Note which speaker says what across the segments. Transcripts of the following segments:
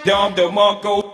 Speaker 1: Dom DeMarco.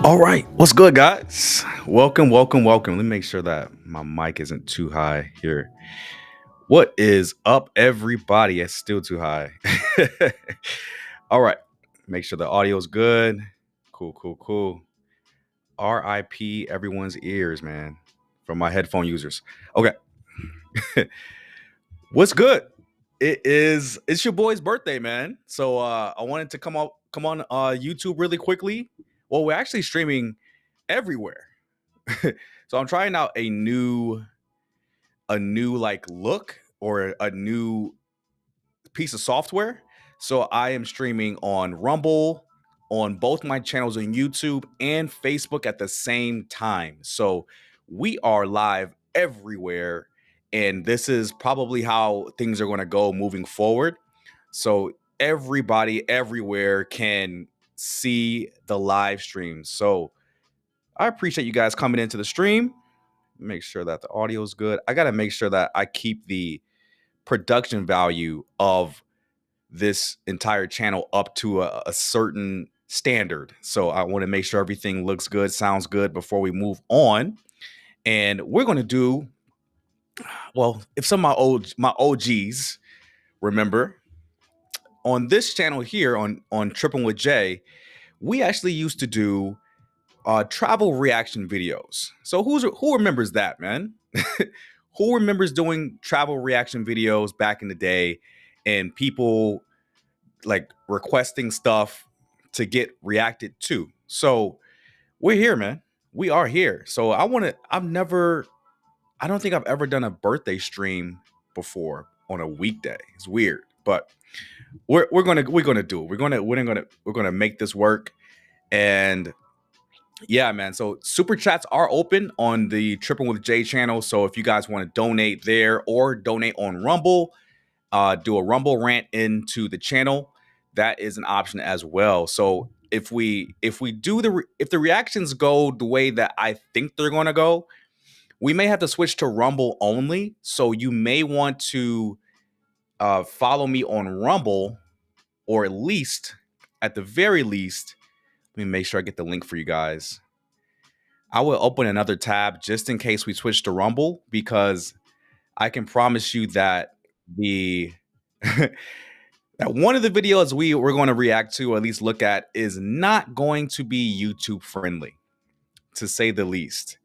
Speaker 1: All right, what's good, guys? Welcome. Let me make sure that my mic isn't too high here. What is up, everybody? It's still too high. All right, make sure the audio's good. Cool. RIP everyone's ears, man, from my headphone users. Okay, what's good? It's your boy's birthday, man. So I wanted to come on YouTube really quickly. Well, we're actually streaming everywhere. So I'm trying out a new like look or a new piece of software. So I am streaming on Rumble, on both my channels on YouTube and Facebook at the same time. So we are live everywhere. And this is probably how things are going to go moving forward. So everybody everywhere can see the live stream. So I appreciate you guys coming into the stream. Make sure that the audio is good. I got to make sure that I keep the production value of this entire channel up to a certain standard. So I want to make sure everything looks good, sounds good before we move on. And we're going to do, well, if some of my OGs remember, on this channel here on Tripping with Jay, we actually used to do travel reaction videos. So who remembers that, man? Who remembers doing travel reaction videos back in the day and people like requesting stuff to get reacted to? So we're here, man. We are here. So I don't think I've ever done a birthday stream before on a weekday. It's weird, but we're gonna do it. We're gonna make this work. And yeah, man. So super chats are open on the Tripping with Jay channel. So if you guys want to donate there or donate on Rumble, do a Rumble rant into the channel, that is an option as well. So if we do if the reactions go the way that I think they're going to go, we may have to switch to Rumble only. So you may want to follow me on Rumble, or at the very least, let me make sure I get the link for you guys. I will open another tab just in case we switch to Rumble, because I can promise you that the that one of the videos we're going to react to, or at least look at, is not going to be YouTube friendly, to say the least.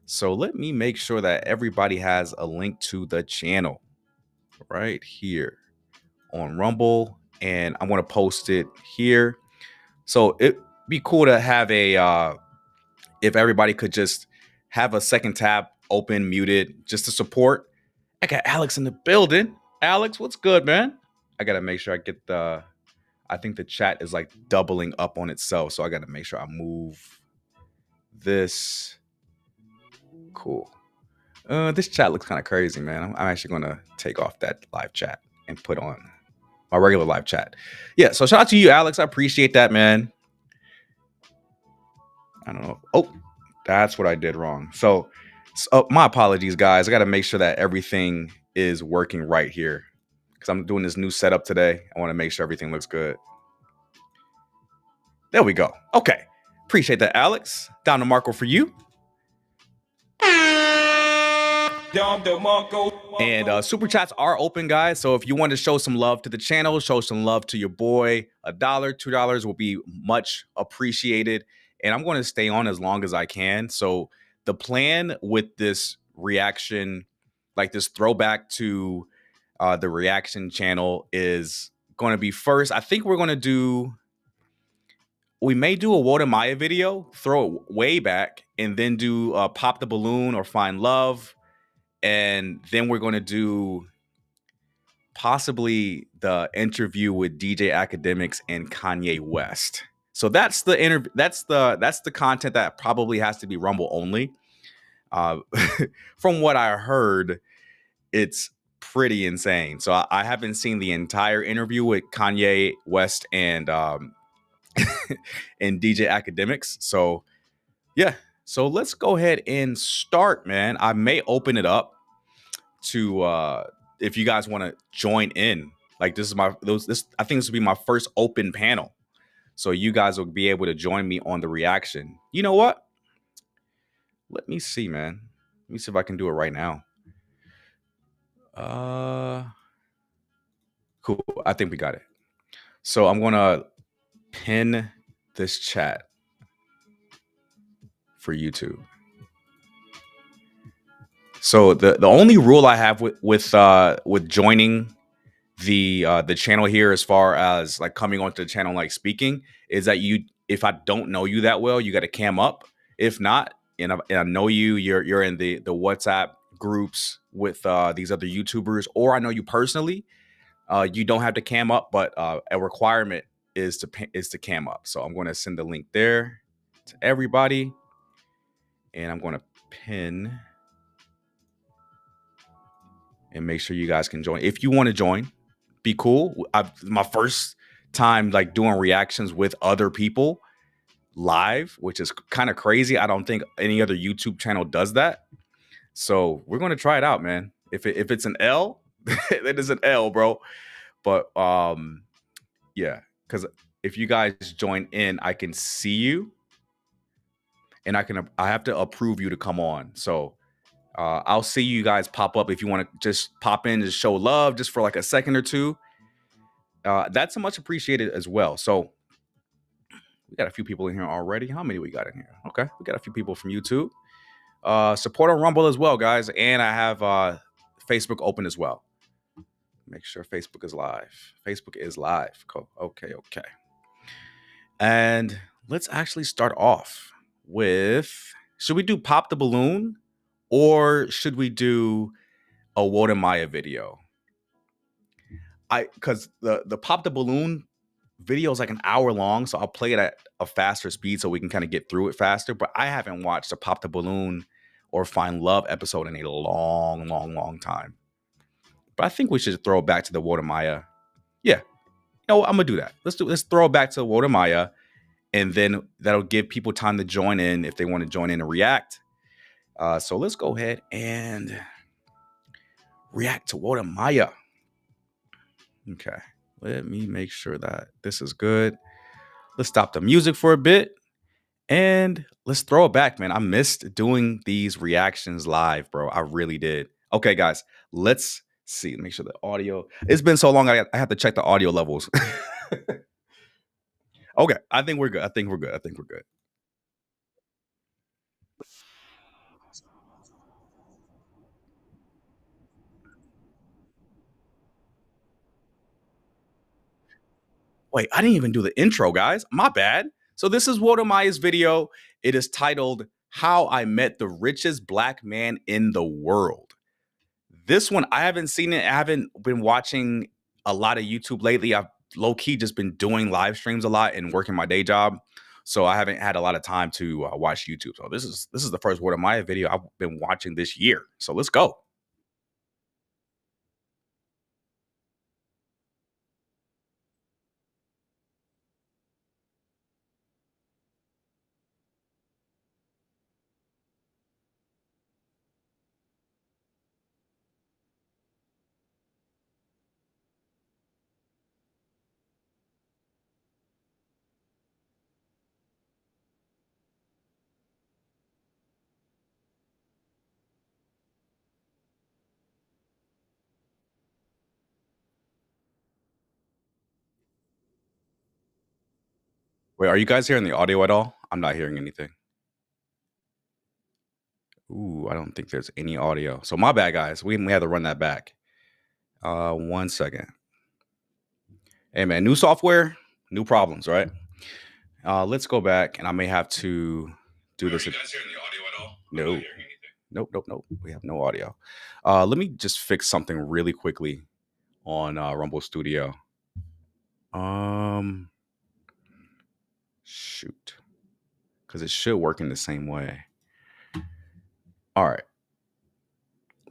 Speaker 1: So let me make sure that everybody has a link to the channel right here on Rumble, and I'm going to post it here. So it'd be cool to have if everybody could just have a second tab open, muted, just to support. I got Alex in the building. Alex, what's good, man? I gotta make sure I get I think the chat is like doubling up on itself, so I gotta make sure I move this. Cool. This chat looks kind of crazy, man. I'm actually gonna take off that live chat and put on my regular live chat. Yeah, so shout out to you, Alex. I appreciate that, man. I don't know. Oh, that's what I did wrong. So my apologies, guys. I got to make sure that everything is working right here, because I'm doing this new setup today. I want to make sure everything looks good. There we go. Okay. Appreciate that, Alex. Down to Marco for you. And super chats are open, guys. So if you want to show some love to the channel, show some love to your boy, $1, $2 will be much appreciated. And I'm going to stay on as long as I can. So the plan with this reaction, like this throwback to the reaction channel, is going to be, first, I think we may do a Wota Maya video, throw it way back, and then do Pop the Balloon or Find Love. And then we're going to do possibly the interview with DJ Academics and Kanye West. So that's the that's the content that probably has to be Rumble only. From what I heard, it's pretty insane. So I haven't seen the entire interview with Kanye West and and DJ Academics. So yeah. So let's go ahead and start, man. I may open it up to if you guys want to join in. Like, this is I think this will be my first open panel. So you guys will be able to join me on the reaction. You know what? Let me see, man. Let me see if I can do it right now. Cool. I think we got it. So I'm gonna pin this chat for YouTube. So the only rule I have with joining the channel here, as far as like coming onto the channel, like speaking, is that if I don't know you that well, you got to cam up. If not, and I know you're in the WhatsApp groups with these other YouTubers, or I know you personally, you don't have to cam up, but a requirement is to cam up. So I'm going to send the link there to everybody, and I'm going to pin and make sure you guys can join. If you want to join, be cool. My first time like doing reactions with other people live, which is kind of crazy. I don't think any other YouTube channel does that. So we're going to try it out, man. If it's an L, it is an L, bro. But yeah, because if you guys join in, I can see you, and I have to approve you to come on. So I'll see you guys pop up if you want to just pop in and show love just for like a second or two. That's much appreciated as well. So we got a few people in here already. How many we got in here? Okay, we got a few people from YouTube. Support on Rumble as well, guys. And I have Facebook open as well. Make sure Facebook is live. Facebook is live. Cool. Okay. And let's actually start off with, should we do Pop the Balloon, or should we do a Wota Maya video? Because the Pop the Balloon video is like an hour long, so I'll play it at a faster speed so we can kind of get through it faster. But I haven't watched a Pop the Balloon or Find Love episode in a long time. But I think we should throw it back to the Wota Maya. Yeah, I'm gonna do that. Let's throw it back to Wota Maya, and then that'll give people time to join in if they want to join in and react. So let's go ahead and react to Wota Maya. Okay, let me make sure that this is good. Let's stop the music for a bit and let's throw it back, man. I missed doing these reactions live, bro. I really did. Okay, guys, let's see. Make sure the audio. It's been so long. I have to check the audio levels. Okay, I think we're good. I think we're good. Wait, I didn't even do the intro, guys. My bad. So this is Wota Maya's video. It is titled How I Met the Richest Black Man in the World. This one, I haven't seen it. I haven't been watching a lot of YouTube lately. I've low-key just been doing live streams a lot and working my day job. So I haven't had a lot of time to watch YouTube. So this is the first Wota Maya video I've been watching this year. So let's go. Wait, are you guys hearing the audio at all? I'm not hearing anything. Ooh, I don't think there's any audio. So my bad, guys. We had to run that back. 1 second. Hey, man, new software, new problems, right? Let's go back, and I may have to do this. Are you guys hearing the audio at all? No. Nope. We have no audio. Let me just fix something really quickly on Rumble Studio. Shoot. Because it should work in the same way. All right.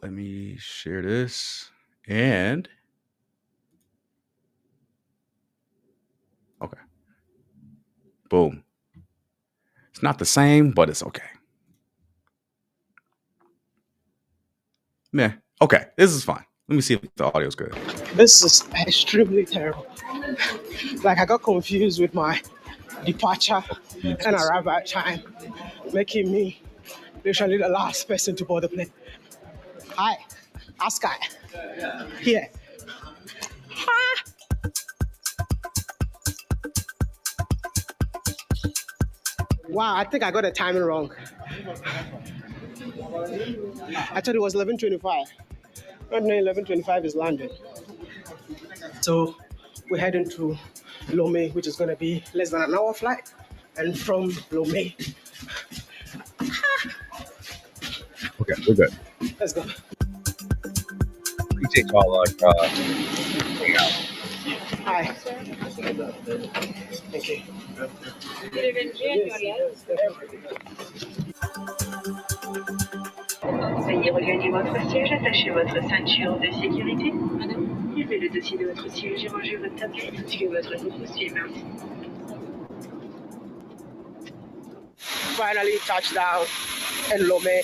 Speaker 1: Let me share this. And okay. Boom. It's not the same, but it's okay. Meh. Okay. This is fine. Let me see if the audio is good.
Speaker 2: This is extremely terrible. Like, I got confused with my departure and arrival time, making me literally the last person to board the plane. Hi, Askai. Here. Wow, I think I got the timing wrong. I thought it was 11:25. Not 11:25 is London. So we're heading to Lomé, which is going to be less than an hour flight. And from Lomé.
Speaker 1: Okay, we're good.
Speaker 2: Let's go.
Speaker 1: Appreciate y'all hanging out.
Speaker 2: Hi. Thank you.
Speaker 3: Veuillez regagner votre siège, attachez votre ceinture de sécurité. Levez le dossier de votre siège et rangez votre tablette ainsi que votre couvre-ciel. Merci.
Speaker 2: Finally touched down in Lomé.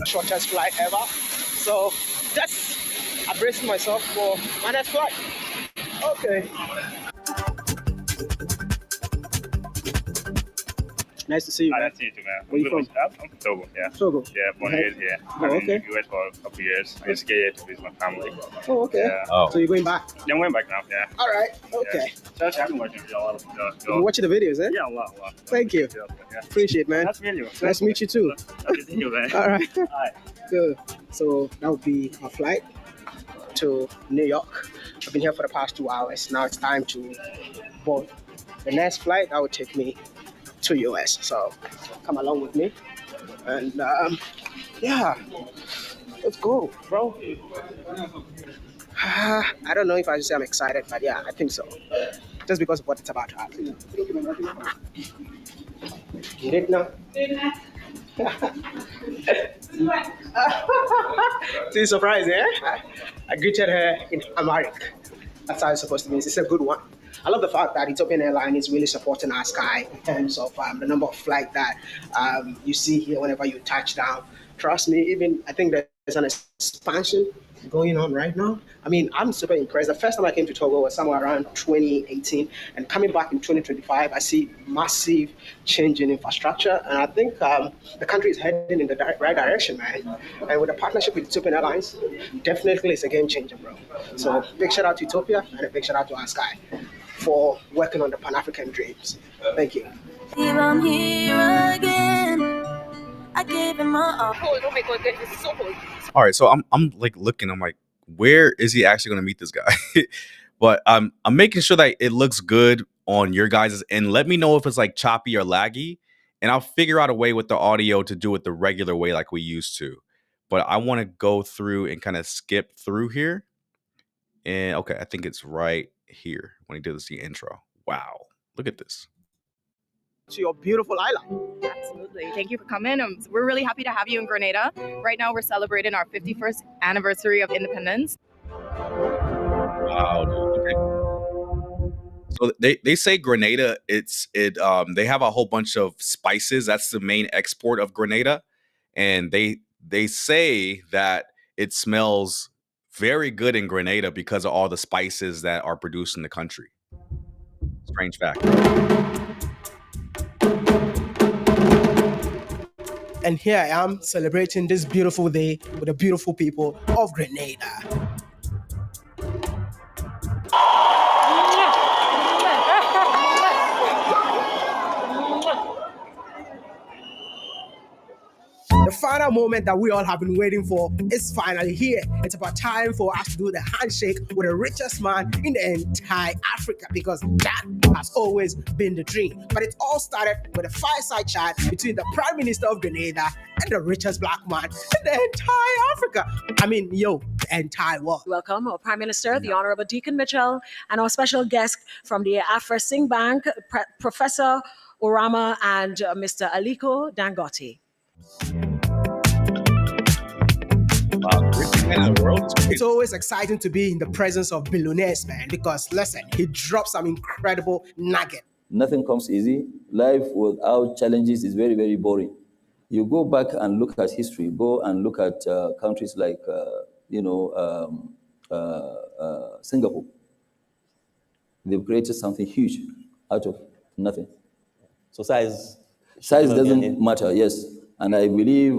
Speaker 2: Shortest flight ever. So just I braced myself for my next flight. Okay. Nice to see you.
Speaker 4: Nice to see you too, man.
Speaker 2: Where you from?
Speaker 4: I'm from Togo, yeah.
Speaker 2: Togo.
Speaker 4: Yeah, born and raised here.
Speaker 2: Oh,
Speaker 4: I've been
Speaker 2: okay.
Speaker 4: in the US for a couple years. I just get here to visit my family.
Speaker 2: Oh, okay.
Speaker 4: Yeah.
Speaker 1: Oh.
Speaker 2: So you're going back?
Speaker 4: Yeah, I'm going back now, yeah.
Speaker 2: All right. Okay.
Speaker 4: So actually, I've been watching a lot of
Speaker 2: You're watching the videos, eh?
Speaker 4: yeah, a lot.
Speaker 2: Thank you.
Speaker 4: Yeah.
Speaker 2: Appreciate it, man.
Speaker 4: Nice to meet you.
Speaker 2: Nice to meet you too.
Speaker 4: Nice to see you, man.
Speaker 2: All right.
Speaker 4: Hi.
Speaker 2: Good. So that would be our flight to New York. I've been here for the past 2 hours. Now it's time to board the next flight. That would take me to US. So come along with me. And yeah, let's go, bro. I don't know if I should say I'm excited, but yeah, I think so. Just because of what it's about to happen. Get it now? See, surprise, eh? I greeted her in Amharic. That's how it's supposed to be. It's a good one. I love the fact that Ethiopian Airlines is really supporting our sky in terms of the number of flights that you see here whenever you touch down. Trust me, even I think there's an expansion going on right now. I mean, I'm super impressed. The first time I came to Togo was somewhere around 2018, and coming back in 2025, I see massive change in infrastructure, and I think the country is heading in the right direction, man. And with a partnership with Ethiopian Airlines, definitely it's a game changer, bro. So big shout out to Ethiopia and a big shout out to our sky for working on the Pan-African dreams. Thank you.
Speaker 5: Here I'm here again. I gave him my all.
Speaker 6: Oh my god, this is so cold.
Speaker 1: All right, so I'm like looking. I'm like, where is he actually going to meet this guy? But I'm making sure that it looks good on your guys' end. Let me know if it's like choppy or laggy, and I'll figure out a way with the audio to do it the regular way like we used to. But I want to go through and kind of skip through here. And okay, I think it's right here when he does the intro. Wow, look at this.
Speaker 2: To your beautiful island.
Speaker 6: Absolutely. Thank you for coming. We're really happy to have you in Grenada. Right now, we're celebrating our 51st anniversary of independence.
Speaker 1: Wow. Okay. So they say Grenada, they have a whole bunch of spices. That's the main export of Grenada. And they say that it smells very good in Grenada because of all the spices that are produced in the country. Strange fact.
Speaker 2: And here I am celebrating this beautiful day with the beautiful people of Grenada. The final moment that we all have been waiting for is finally here. It's about time for us to do the handshake with the richest man in the entire Africa, because that has always been the dream. But it all started with a fireside chat between the Prime Minister of Grenada and the richest black man in the entire Africa. I mean, the entire world.
Speaker 7: Welcome our Prime Minister, the Honorable Deacon Mitchell, and our special guest from the Afreximbank, Professor Orama and Mr. Aliko Dangote.
Speaker 2: It's always exciting to be in the presence of billionaires, man, because listen, he dropped some incredible nugget.
Speaker 8: Nothing comes easy. Life without challenges is very, very boring. You go back and look at history, go and look at countries like, Singapore. They've created something huge out of nothing.
Speaker 9: So size
Speaker 8: doesn't matter, yes. And I believe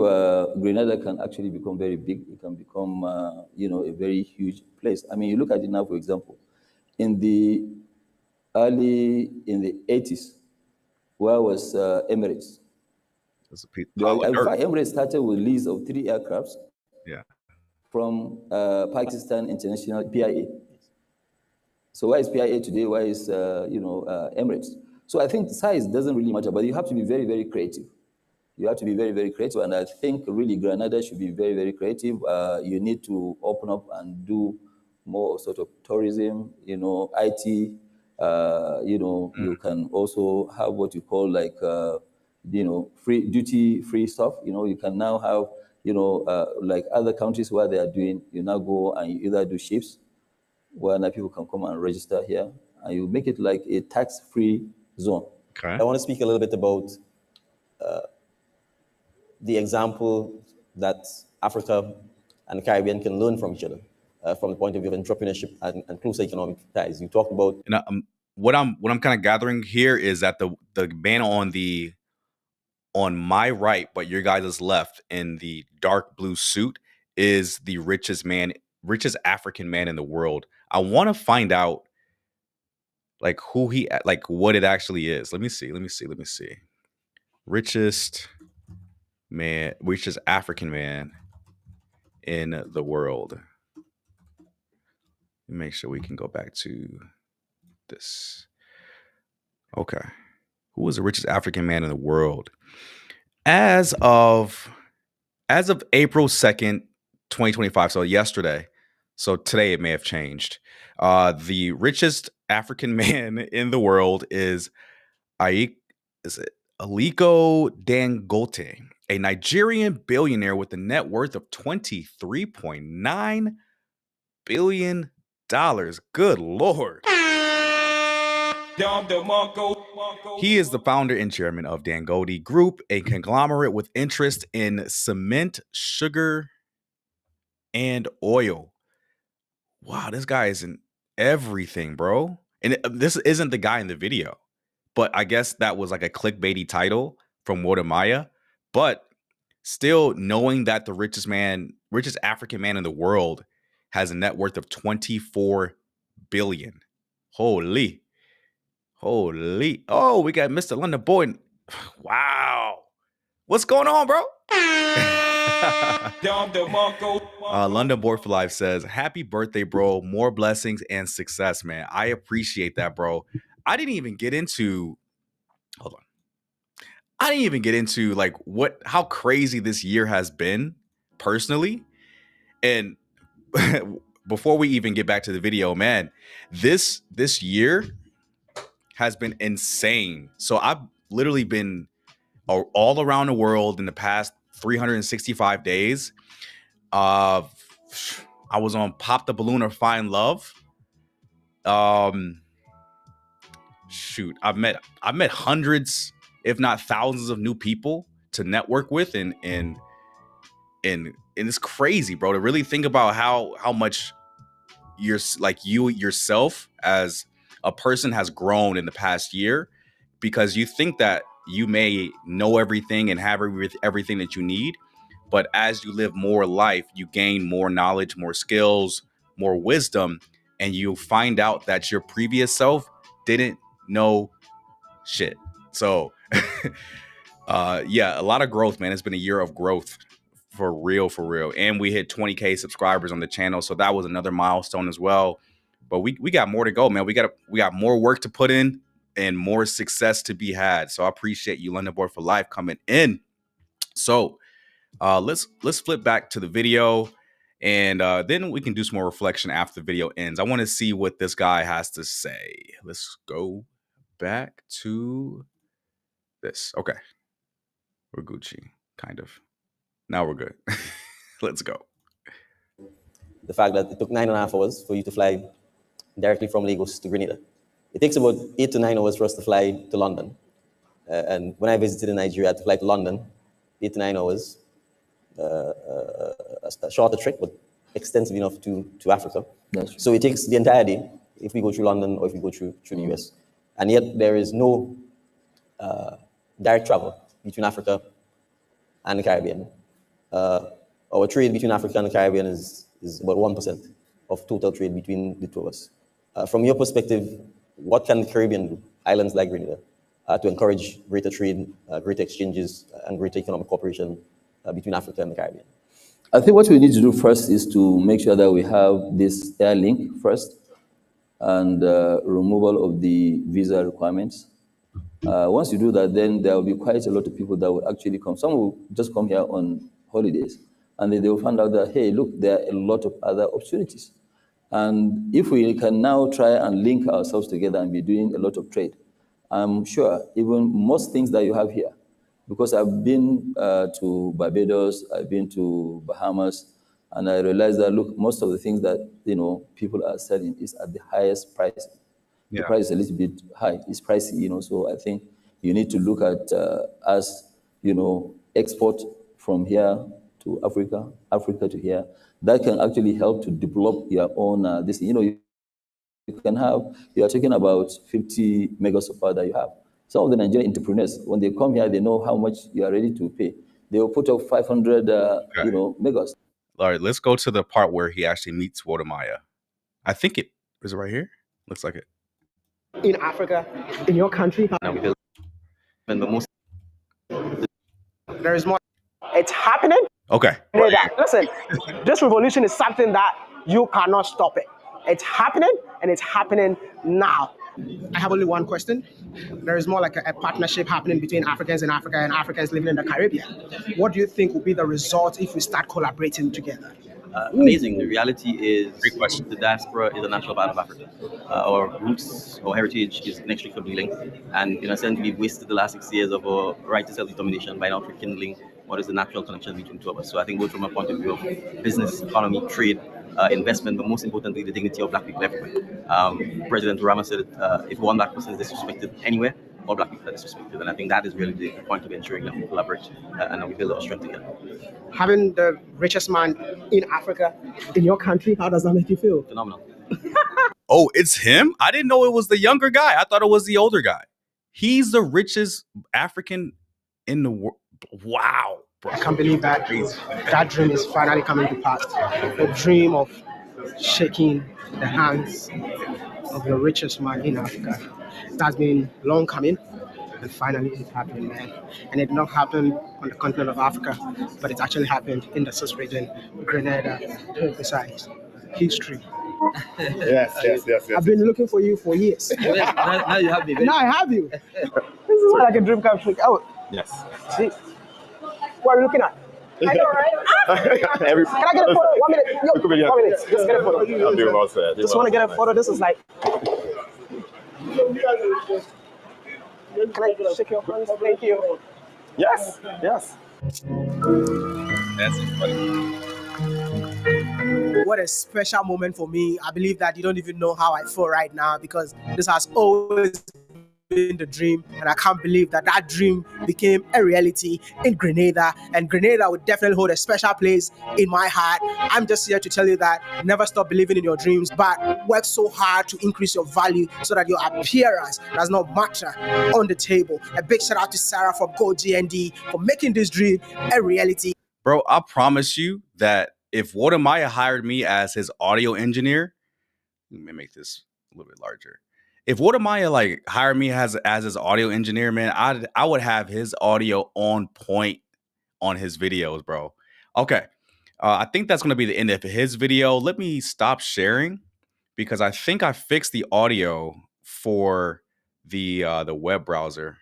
Speaker 8: Grenada can actually become very big. It can become, a very huge place. I mean, you look at it now, for example, in the 80s, where was Emirates? In fact, Emirates started with a lease of 3 aircrafts.
Speaker 1: Yeah.
Speaker 8: From Pakistan International PIA. So why is PIA today? Why is Emirates? So I think size doesn't really matter, but you have to be very, very creative. You have to be very, very creative, and I think really Grenada should be very, very creative. You need to open up and do more sort of tourism, IT. You can also have what you call like, free duty-free stuff. You can now have, like other countries where they are doing. You now go and you either do ships, where now people can come and register here, and you make it like a tax-free zone.
Speaker 9: Okay. I want to speak a little bit about the example that Africa and the Caribbean can learn from each other from the point of view of entrepreneurship and closer economic ties. You talked about
Speaker 1: what I'm kind of gathering here is that the man on my right, but your guys' left in the dark blue suit is the richest African man in the world. I want to find out like what it actually is. Let me see. Richest African man in the world. Make sure we can go back to this. Okay. Who is the richest African man in the world? As of April 2nd, 2025, so yesterday, So today it may have changed. The richest African man in the world is Aliko Dangote, a Nigerian billionaire with a net worth of $23.9 billion. Good Lord. He is the founder and chairman of Dangote Group, a conglomerate with interest in cement, sugar, and oil. Wow, this guy is in everything, bro. And this isn't the guy in the video, but I guess that was like a clickbaity title from Wode Maya. But still, knowing that the richest African man in the world has a net worth of 24 billion. Holy. Oh, we got Mr. London Boy. Wow. What's going on, bro? London Boy for Life says, happy birthday, bro. More blessings and success, man. I appreciate that, bro. I didn't even get into like how crazy this year has been personally. And before we even get back to the video, man, this year has been insane. So I've literally been all around the world in the past 365 days. I was on Pop the Balloon or Find Love. I've met hundreds, if not thousands, of new people to network with, and it's crazy, bro, to really think about how much you yourself as a person has grown in the past year, because you think that you may know everything and have everything that you need. But as you live more life, you gain more knowledge, more skills, more wisdom, and you find out that your previous self didn't know shit. So, yeah, a lot of growth, man. It's been a year of growth for real. And we hit 20K subscribers on the channel. So that was another milestone as well. But we got more to go, man. We got more work to put in and more success to be had. So I appreciate you, London Boy for Life, coming in. So let's flip back to the video, and then we can do some more reflection after the video ends. I want to see what this guy has to say. Let's go back to this. Okay, we're Gucci, kind of. Now we're good. Let's go.
Speaker 9: The fact that it took 9.5 hours for you to fly directly from Lagos to Grenada. It takes about 8 to 9 hours for us to fly to London. And when I visited in Nigeria, I had to fly to London, 8 to 9 hours. A shorter trek, but extensive enough to Africa. So it takes the entire day if we go through London or if we go through the US. And yet there is no direct travel between Africa and the Caribbean. Our trade between Africa and the Caribbean is about 1% of total trade between the two of us. From your perspective, what can the Caribbean do, islands like Grenada, to encourage greater trade, greater exchanges, and greater economic cooperation between Africa and the Caribbean?
Speaker 8: I think what we need to do first is to make sure that we have this air link first, and removal of the visa requirements. Once you do that, then there will be quite a lot of people that will actually come. Some will just come here on holidays, and then they will find out that, hey, look, there are a lot of other opportunities. And if we can now try and link ourselves together and be doing a lot of trade, I'm sure even most things that you have here, because I've been to Barbados, I've been to Bahamas, and I realized that, look, most of the things that, people are selling is at the highest price. Yeah. The price is a little bit high. It's pricey, so I think you need to look at us, export from here to Africa, Africa to here. That can actually help to develop your own, this, you are talking about 50 megas of power that you have. Some of the Nigerian entrepreneurs, when they come here, they know how much you are ready to pay. They will put up 500, megas.
Speaker 1: All right, let's go to the part where he actually meets Wode Maya. I think it is right here. Looks like it.
Speaker 2: In Africa, in your country, there is more. It's happening.
Speaker 1: Okay.
Speaker 2: Listen, this revolution is something that you cannot stop it. It's happening, and it's happening now. I have only one question. There is more like a partnership happening between Africans in Africa and Africans living in the Caribbean. What do you think will be the result if we start collaborating together?
Speaker 9: amazing. The reality is
Speaker 1: Great question.
Speaker 9: the diaspora is a natural part of Africa. Our roots, our heritage is inextricably linked. And in a sense, we've wasted the last 6 years of our right to self-determination by not rekindling what is the natural connection between two of us. So I think both from a point of view of business, economy, trade, investment, but most importantly, the dignity of Black people everywhere. President Obama said, if one Black person is disrespected anywhere, all Black people are disrespected. And I think that is really the point of ensuring that we collaborate and we build our strength together.
Speaker 2: Having the richest man in Africa in your country, how does that make you feel?
Speaker 9: Phenomenal.
Speaker 1: Oh, it's him? I didn't know it was the younger guy. I thought it was the older guy. He's the richest African in the world. Wow, bro.
Speaker 2: I can't believe that that dream is finally coming to pass. The dream of shaking the hands of the richest man in Africa. That's been long coming, and finally it happened, man. And it did not happen on the continent of Africa, but it actually happened in the Sus region, Grenada, to be precise. History.
Speaker 10: Yes.
Speaker 2: I've been looking for you for years.
Speaker 9: Now you have me.
Speaker 2: Now I have you. This is like a dream come true. Oh,
Speaker 10: Yes.
Speaker 2: see, what are you looking at? I know, right?
Speaker 10: Every,
Speaker 2: Can I get a photo? 1 minute. Yo, 1 minute. Just get a photo.
Speaker 10: I'll do well said.
Speaker 2: Just want to get a photo. This is like. Can I shake your hands? Thank you.
Speaker 10: Yes.
Speaker 1: That's funny.
Speaker 2: What a special moment for me. I believe that you don't even know how I feel right now, because this has always been the dream, and I can't believe that that dream became a reality in Grenada, and Grenada would definitely hold a special place in my heart. I'm just here to tell you that never stop believing in your dreams, but work so hard to increase your value so that your appearance does not matter on the table. A big shout out to Sarah from Go GND for making this dream a reality.
Speaker 1: Bro, I promise you that if Wodamaya hired me as his audio engineer, let me make this a little bit larger. If Wodamaya like hired me as his audio engineer, man, I would have his audio on point on his videos, bro. Okay, I think that's gonna be the end of his video. Let me stop sharing because I think I fixed the audio for the web browser.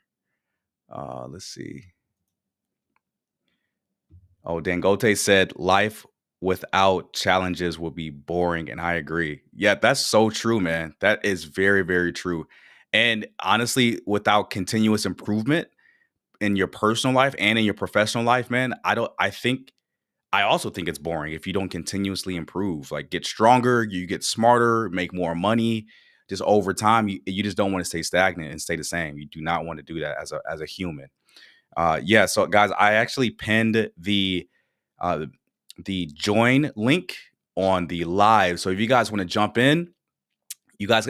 Speaker 1: Let's see. Oh, Dangote said life without challenges will be boring, and I agree. Yeah, that's so true, man. That is very, very true. And honestly, without continuous improvement in your personal life and in your professional life, man, I also think it's boring if you don't continuously improve. Like, get stronger, you get smarter, make more money. Just over time, you just don't want to stay stagnant and stay the same. You do not want to do that as a human. Yeah, so guys, I actually pinned the join link on the live. So if you guys want to jump in, you guys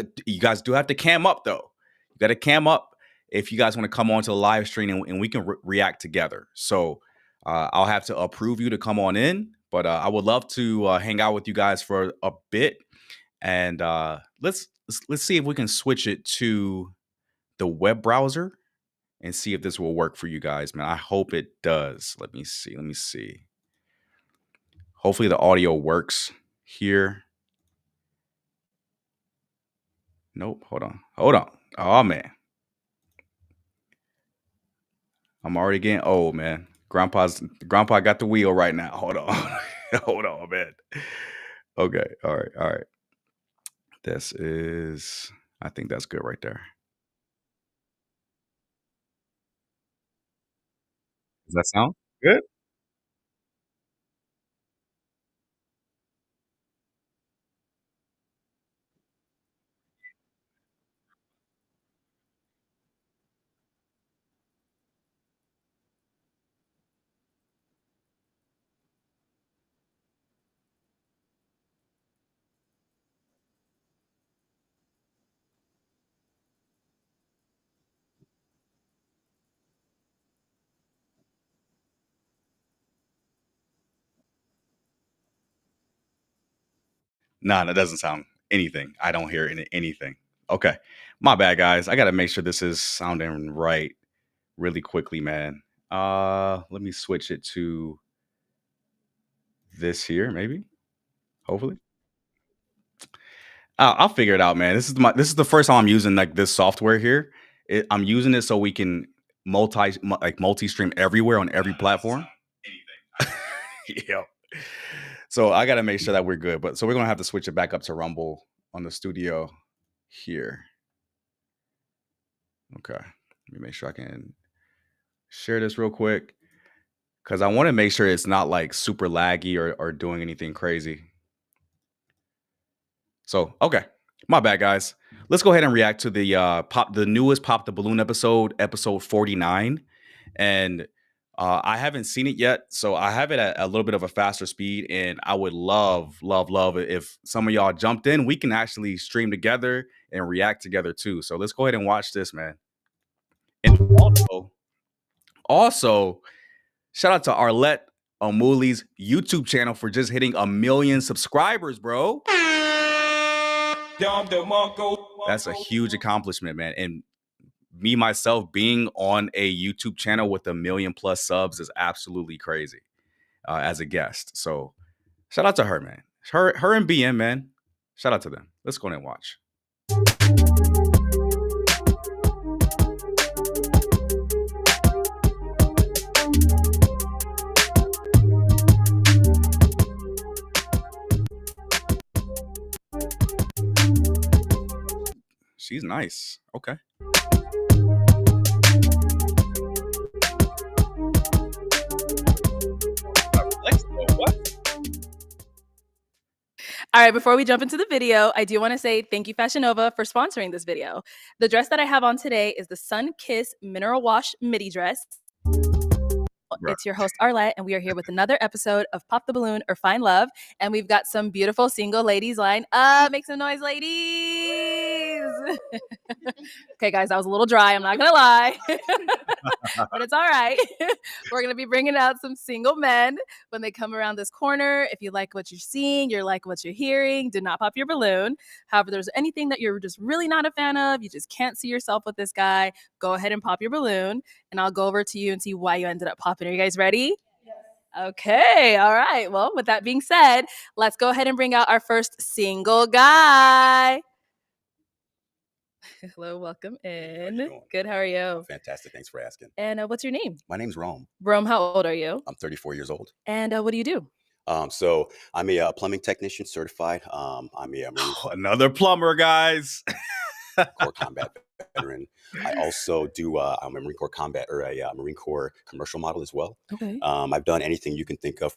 Speaker 1: do have to cam up though. You got to cam up if you guys want to come on to the live stream and we can react together. So I'll have to approve you to come on in, but I would love to hang out with you guys for a bit. And let's see if we can switch it to the web browser and see if this will work for you guys, man. I hope it does. Let me see. Hopefully the audio works here. Nope, hold on. Oh, man. I'm already getting old, man. Grandpa got the wheel right now. Hold on. Hold on, man. Okay, all right. I think that's good right there. Does that sound good? Nah, that doesn't sound anything. I don't hear anything. Okay. My bad, guys. I got to make sure this is sounding right really quickly, man. Let me switch it to this here, maybe. Hopefully. I'll figure it out, man. This is the first time I'm using like this software here. I'm using it so we can multi-stream everywhere on every platform. Yeah. So I got to make sure that we're good. But so we're going to have to switch it back up to Rumble on the studio here. Okay. Let me make sure I can share this real quick because I want to make sure it's not like super laggy or doing anything crazy. So, okay. My bad, guys. Let's go ahead and react to the newest Pop the Balloon episode 49. And I haven't seen it yet, so I have it at a little bit of a faster speed, and I would love if some of y'all jumped in. We can actually stream together and react together too. So let's go ahead and watch this, man. And also shout out to Arlette Omuli's YouTube channel for just hitting 1 million subscribers, bro. That's a huge accomplishment, man. And me, myself, being on a YouTube channel with 1 million+ subs is absolutely crazy as a guest. So shout out to her, man. Her and BM, man. Shout out to them. Let's go and watch. She's nice. Okay.
Speaker 6: All right, before we jump into the video, I do want to say thank you, Fashion Nova, for sponsoring this video. The dress that I have on today is the Sun Kiss Mineral Wash Midi Dress. Right. It's your host, Arlette, and we are here with another episode of Pop the Balloon or Find Love. And we've got some beautiful single ladies lined up. Make some noise, ladies. Okay, guys, that was a little dry. I'm not going to lie. But it's all right. We're going to be bringing out some single men when they come around this corner. If you like what you're seeing, you like what you're hearing, do not pop your balloon. However, if there's anything that you're just really not a fan of, you just can't see yourself with this guy, go ahead and pop your balloon. And I'll go over to you and see why you ended up popping. Are you guys ready? Yes. Okay. All right. Well, with that being said, let's go ahead and bring out our first single guy. Hello, welcome in. Good, how are you?
Speaker 11: Fantastic, thanks for asking.
Speaker 6: And what's your name?
Speaker 11: My name's Rome.
Speaker 6: Rome, how old are you?
Speaker 11: I'm 34 years old.
Speaker 6: And what do you do?
Speaker 11: So I'm a plumbing technician certified. I'm a Marine
Speaker 1: another plumber, guys.
Speaker 11: Corps combat veteran. I also do. I'm a Marine Corps combat or a Marine Corps commercial model as well.
Speaker 6: Okay.
Speaker 11: I've done anything you can think of,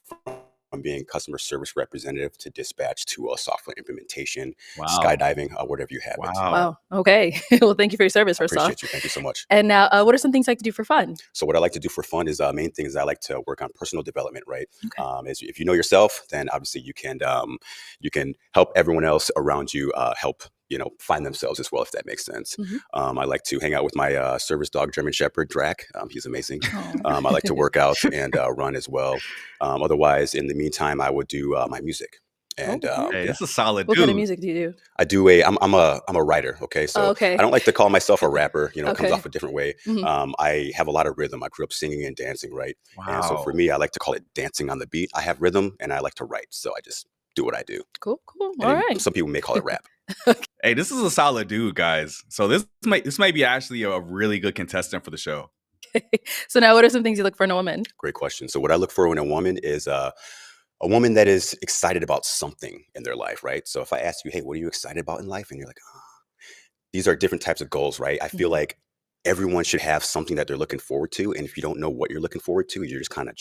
Speaker 11: from being customer service representative to dispatch to software implementation, skydiving, whatever you have.
Speaker 6: Wow. Okay. Well, thank you for your service, first off.
Speaker 11: Appreciate you. Thank you so much.
Speaker 6: And now, what are some things you like to do for fun?
Speaker 11: So what I like to do for fun is main thing is I like to work on personal development, right? Okay. If you know yourself, then obviously you can help everyone else around you help find themselves as well, if that makes sense. Mm-hmm. I like to hang out with my service dog, German Shepherd, Drac. He's amazing. I like to work out and run as well. Otherwise, in the meantime, I would do my music. And
Speaker 1: hey, that's a solid
Speaker 6: What
Speaker 1: dude.
Speaker 6: kind of music do you do?
Speaker 11: I do I'm a writer. Okay. So I don't like to call myself a rapper, it comes off a different way. Mm-hmm. I have a lot of rhythm. I grew up singing and dancing, right? Wow. And so for me, I like to call it dancing on the beat. I have rhythm and I like to write. So I just do what I do.
Speaker 6: Cool. All right.
Speaker 11: Some people may call it rap.
Speaker 1: Hey, this is a solid dude, guys. So this might be actually a really good contestant for the show.
Speaker 6: So now what are some things you look for in a woman?
Speaker 11: Great question. So what I look for in a woman is a woman that is excited about something in their life, right? So if I ask you, hey, what are you excited about in life? And you're like, these are different types of goals, right? I feel like everyone should have something that they're looking forward to. And if you don't know what you're looking forward to, you're just kind of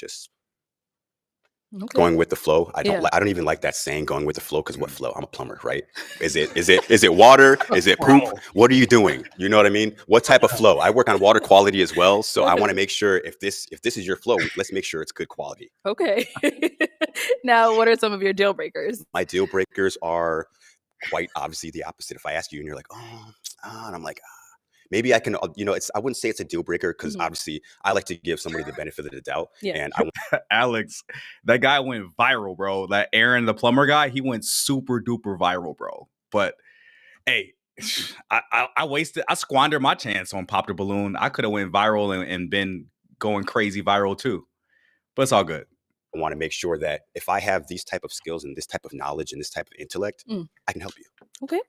Speaker 11: going with the flow. I don't even like that saying, going with the flow, because what flow? I'm a plumber, right? Is it water? Is it poop? What are you doing? You know what I mean? What type of flow? I work on water quality as well. So I want to make sure if this is your flow, let's make sure it's good quality.
Speaker 6: Okay. Now, what are some of your deal breakers?
Speaker 11: My deal breakers are quite obviously the opposite. If I ask you and you're like, and I'm like, maybe I can, I wouldn't say it's a deal breaker because obviously I like to give somebody the benefit of the doubt. Yeah. And
Speaker 1: Alex, that guy went viral, bro. That Aaron, the plumber guy, he went super duper viral, bro. But hey, I squandered my chance on Pop the Balloon. I could have went viral and been going crazy viral too. But it's all good.
Speaker 11: I want to make sure that if I have these type of skills and this type of knowledge and this type of intellect, I can help you.
Speaker 6: Okay.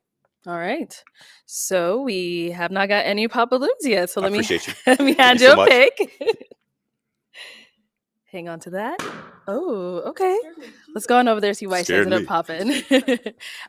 Speaker 6: All right. So we have not got any pop balloons yet. So let me
Speaker 11: hand
Speaker 6: you a pick. Hang on to that. Oh, okay. Let's go on over there, see why she
Speaker 11: Scared
Speaker 6: ended up
Speaker 11: me.
Speaker 6: popping.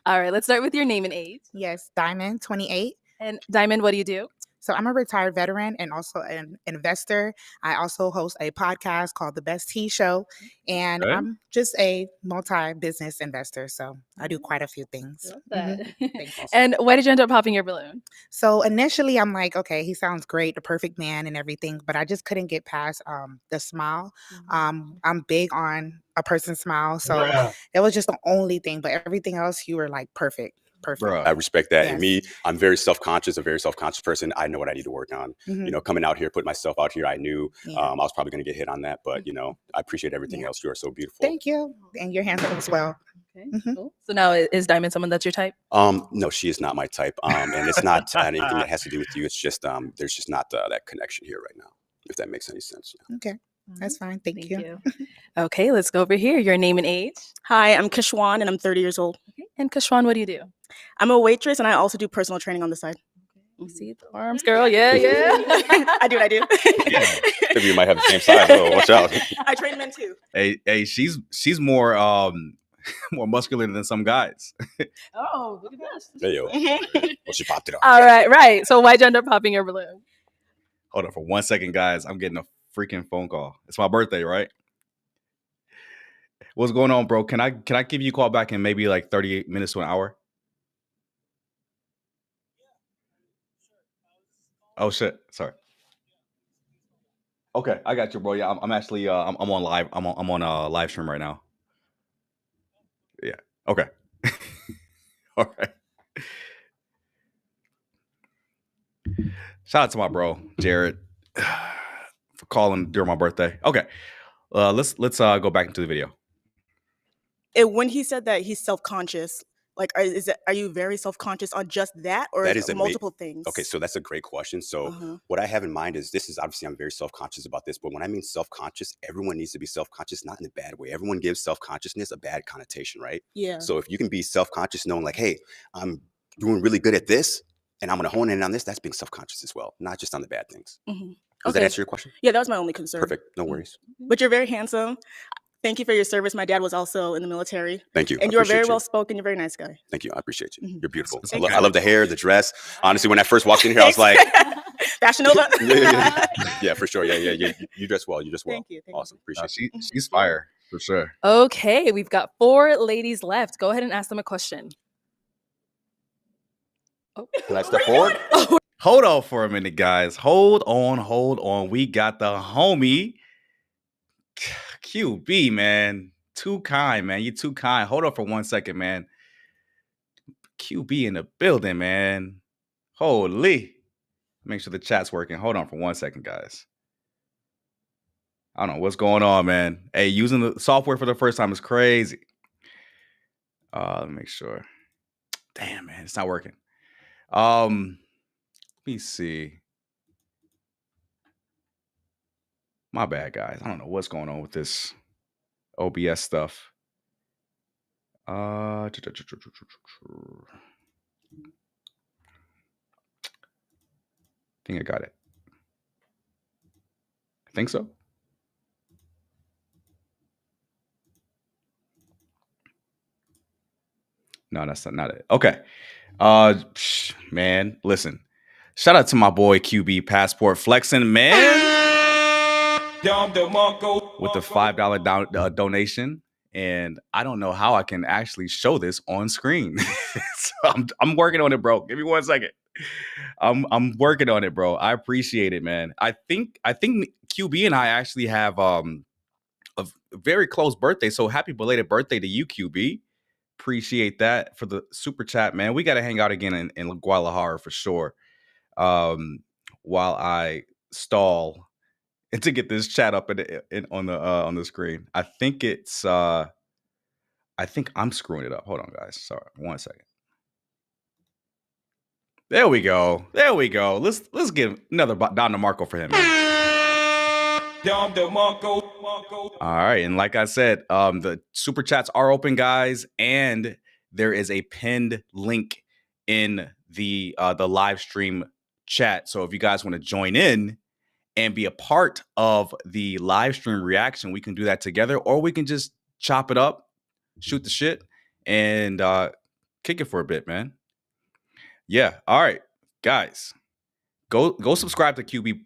Speaker 6: All right, let's start with your name and age.
Speaker 12: Yes, Diamond, 28.
Speaker 6: And Diamond, what do you do?
Speaker 12: So I'm a retired veteran and also an investor. I also host a podcast called The Best Tea Show, and
Speaker 1: Okay.
Speaker 12: I'm just a multi-business investor. So I do quite a few things.
Speaker 6: Love that.
Speaker 12: Thanks.
Speaker 6: And why did you end up popping your balloon?
Speaker 12: So initially, I'm like, okay, he sounds great, the perfect man and everything, but I just couldn't get past the smile. I'm big on a person's smile, so
Speaker 10: Yeah.
Speaker 12: it was just the only thing. But everything else, you were like perfect.
Speaker 11: I respect that. And
Speaker 12: Yes.
Speaker 11: me, I'm very self-conscious, a very self-conscious person. I know what I need to work on.
Speaker 12: Mhm.
Speaker 11: You know, coming out here, putting myself out here, I knew
Speaker 12: Yeah.
Speaker 11: I was probably going to get hit on that, but you know, I appreciate everything else. You are so beautiful.
Speaker 12: Thank you, and you're handsome as well.
Speaker 6: Okay, cool. So now is Diamond someone that's your type?
Speaker 11: No, she is not my type. And it's not anything that has to do with you. It's just, there's just not that connection here right now, if that makes any sense. Yeah.
Speaker 12: Okay, that's fine. Thank you.
Speaker 6: Okay, let's go over here. Your name and age.
Speaker 13: Hi, I'm Kishwan and I'm 30 years old.
Speaker 6: And Kishwan, what do you do?
Speaker 13: I'm a waitress and I also do personal training on the side.
Speaker 6: See the arms, girl. Yeah, yeah.
Speaker 13: I do.
Speaker 11: Maybe you might have the same size. Oh, watch out.
Speaker 13: I train men too.
Speaker 1: Hey, she's more more muscular than some guys.
Speaker 6: Oh, look at this.
Speaker 11: There you go. Well, she popped it off.
Speaker 6: All right, right. So why'd you end up popping your balloon?
Speaker 1: Hold on for 1 second, guys. I'm getting a freaking phone call. It's my birthday, right? What's going on, bro? Can I give you a call back in maybe like 38 minutes to an hour? Oh shit, sorry. Okay, I got you, bro. Yeah, I'm actually I'm on live. I'm on a live stream right now. Yeah. Okay. All right. Shout out to my bro Jared for calling during my birthday. Okay, let's go back into the video.
Speaker 13: When he said that he's self-conscious, like, are you very self-conscious on just that, or
Speaker 11: That
Speaker 13: is
Speaker 11: is
Speaker 13: it multiple things?
Speaker 11: Okay, so that's a great question. So what I have in mind is this is obviously I'm very self-conscious about this, but when I mean self-conscious, everyone needs to be self-conscious, not in a bad way. Everyone gives self-consciousness a bad connotation, right?
Speaker 13: Yeah.
Speaker 11: So if you can be self-conscious, knowing like, hey, I'm doing really good at this, and I'm gonna hone in on this, that's being self-conscious as well, not just on the bad things. Does that answer your question?
Speaker 13: Yeah, that was my only concern.
Speaker 11: Perfect. No worries.
Speaker 13: But you're very handsome. Thank you for your service. My dad was also in the military.
Speaker 11: Thank you.
Speaker 13: And
Speaker 11: I
Speaker 13: you are
Speaker 11: appreciate
Speaker 13: very
Speaker 11: you.
Speaker 13: well spoken. You're a very nice guy.
Speaker 11: Thank you. I appreciate you. You're beautiful. I,
Speaker 13: Thank
Speaker 11: lo-
Speaker 13: you.
Speaker 11: I love the hair, the dress. Honestly, when I first walked in here, I was like,
Speaker 13: Fashion Nova.
Speaker 11: yeah, for sure. Yeah. You dress well. You dress well.
Speaker 13: Thank you.
Speaker 11: Awesome. Appreciate you.
Speaker 1: She's fire for sure.
Speaker 6: Okay, we've got 4 ladies left. Go ahead and ask them a question. Oh.
Speaker 11: Can I step forward?
Speaker 1: Hold on for a minute, guys. Hold on. We got the homie QB, man. Too kind, man. You're too kind. Hold on for 1 second, man. QB in the building, man. Holy. Make sure the chat's working. Hold on for 1 second, guys. I don't know what's going on, man. Hey, using the software for the first time is crazy. Let me make sure. Damn, man, it's not working. Let me see. My bad, guys. I don't know what's going on with this OBS stuff. I think I got it. I think so. No, that's not it. Okay. Man, listen. Shout out to my boy QB Passport flexing, man. With the $5 donation. And I don't know how I can actually show this on screen. So I'm working on it, bro. Give me 1 second. I'm working on it, bro. I appreciate it, man. I think QB and I actually have a very close birthday. So happy belated birthday to you, QB. Appreciate that for the super chat, man. We got to hang out again in Guadalajara for sure. While I stall and to get this chat up on the screen. I think I'm screwing it up. Hold on, guys. Sorry, 1 second. There we go. Let's give another Don DeMarco for him. All right, and like I said, the super chats are open, guys, and there is a pinned link in the live stream chat. So if you guys want to join in and be a part of the live stream reaction, we can do that together, or we can just chop it up, shoot the shit, and kick it for a bit, man. Yeah. All right, guys, go subscribe to QB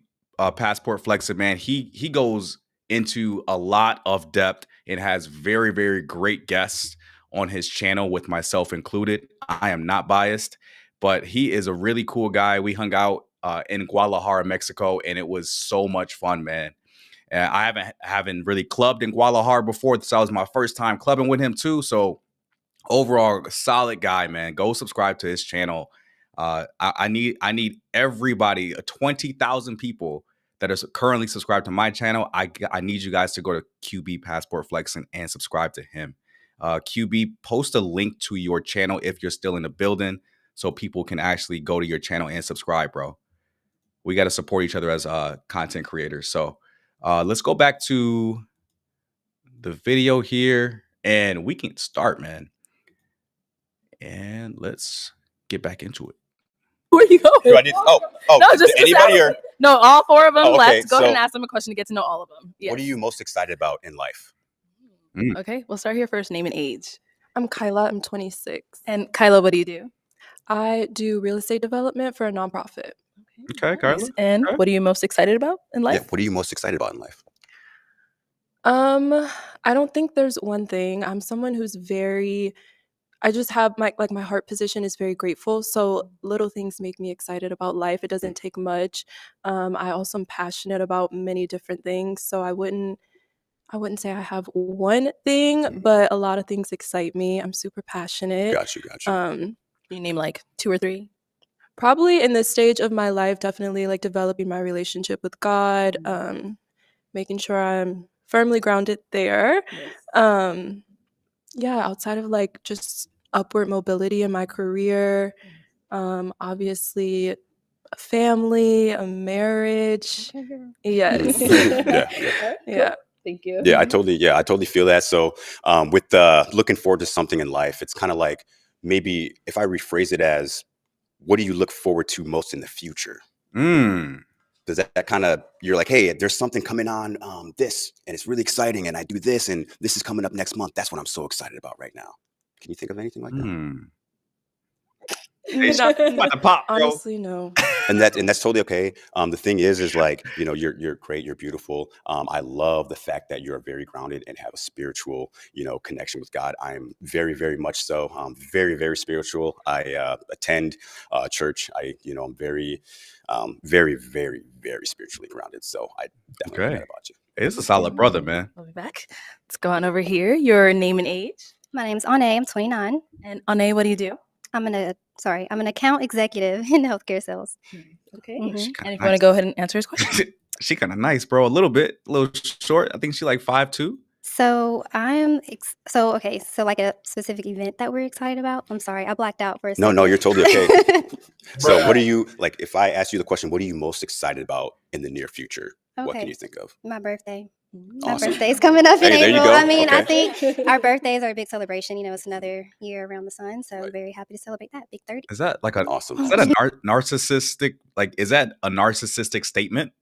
Speaker 1: Passport Flexing, man. He goes into a lot of depth and has very, very great guests on his channel, with myself included. I am not biased, but he is a really cool guy. We hung out in Guadalajara, Mexico, and it was so much fun, man. I haven't really clubbed in Guadalajara before, so that was my first time clubbing with him too. So overall, solid guy, man. Go subscribe to his channel. I need everybody, 20,000 people that are currently subscribed to my channel. I need you guys to go to QB Passport Flexing and subscribe to him. QB, post a link to your channel if you're still in the building, so people can actually go to your channel and subscribe, bro. We got to support each other as content creators. So let's go back to the video here, and we can start, man. And let's get back into it.
Speaker 6: Where you going?
Speaker 11: Do I need?
Speaker 6: No, just
Speaker 11: anybody
Speaker 6: ask-
Speaker 11: or
Speaker 6: No, all four of them
Speaker 11: Oh, okay,
Speaker 6: left. Go ahead and
Speaker 11: so-
Speaker 6: ask them a question to get to know all of them. Yes.
Speaker 11: what are you most excited about in life?
Speaker 6: Okay, we'll start here first. Name and age.
Speaker 14: I'm Kyla. I'm 26.
Speaker 6: And Kyla, what do you do?
Speaker 14: I do real estate development for a nonprofit.
Speaker 1: Okay, Kyla.
Speaker 6: Nice. And what are you most excited about in life?
Speaker 11: Yeah, what are you most excited about in life?
Speaker 14: I don't think there's one thing. I'm someone who's very I just have my heart position is very grateful. So little things make me excited about life. It doesn't take much. I also am passionate about many different things. So I wouldn't say I have one thing, but a lot of things excite me. I'm super passionate.
Speaker 11: Got you.
Speaker 6: Can you name like 2 or 3?
Speaker 14: Probably in this stage of my life, definitely like developing my relationship with God, making sure I'm firmly grounded there. Yeah, outside of like just upward mobility in my career, obviously a family, a marriage. Yes. Yeah.
Speaker 6: Thank you.
Speaker 11: Yeah, I totally feel that. So with looking forward to something in life, it's kind of like, maybe if I rephrase it as, what do you look forward to most in the future? Does that kind of, you're like, hey, there's something coming on this, and it's really exciting, and I do this, and this is coming up next month. That's what I'm so excited about right now. Can you think of anything like that?
Speaker 14: Honestly, no.
Speaker 11: And that's totally okay. The thing is like, you're great, you're beautiful. I love the fact that you're very grounded and have a spiritual, connection with God. I'm very, very much so. Very, very spiritual. I attend church. I'm very, very, very, very spiritually grounded. So I definitely know that about you.
Speaker 1: It's a solid brother, man.
Speaker 6: We'll be back. Let's go on over here. Your name and age.
Speaker 15: My name's Ane. I'm 29.
Speaker 6: And Ane, what do you do?
Speaker 15: I'm an account executive in healthcare sales.
Speaker 6: Okay.
Speaker 15: Mhm.
Speaker 6: And if you want to go ahead and answer his question.
Speaker 1: She kind of nice, bro. A little short. I think she like 5'2".
Speaker 15: So so like a specific event that we're excited about. I'm sorry, I blacked out for a second.
Speaker 11: No, you're totally okay. So what are you, like, if I ask you the question, what are you most excited about in the near future? What can
Speaker 15: Okay.
Speaker 11: you think of?
Speaker 15: My birthday. My
Speaker 11: Awesome.
Speaker 15: birthday's coming up in
Speaker 11: Hey, there you
Speaker 15: April.
Speaker 11: go.
Speaker 15: I mean, I
Speaker 11: Okay.
Speaker 15: think our birthdays are a big celebration. It's another year around the sun, so I'm very happy to celebrate that. Big 30.
Speaker 1: Is that like a
Speaker 11: awesome?
Speaker 1: Is that a narcissistic? Like, is that a narcissistic statement?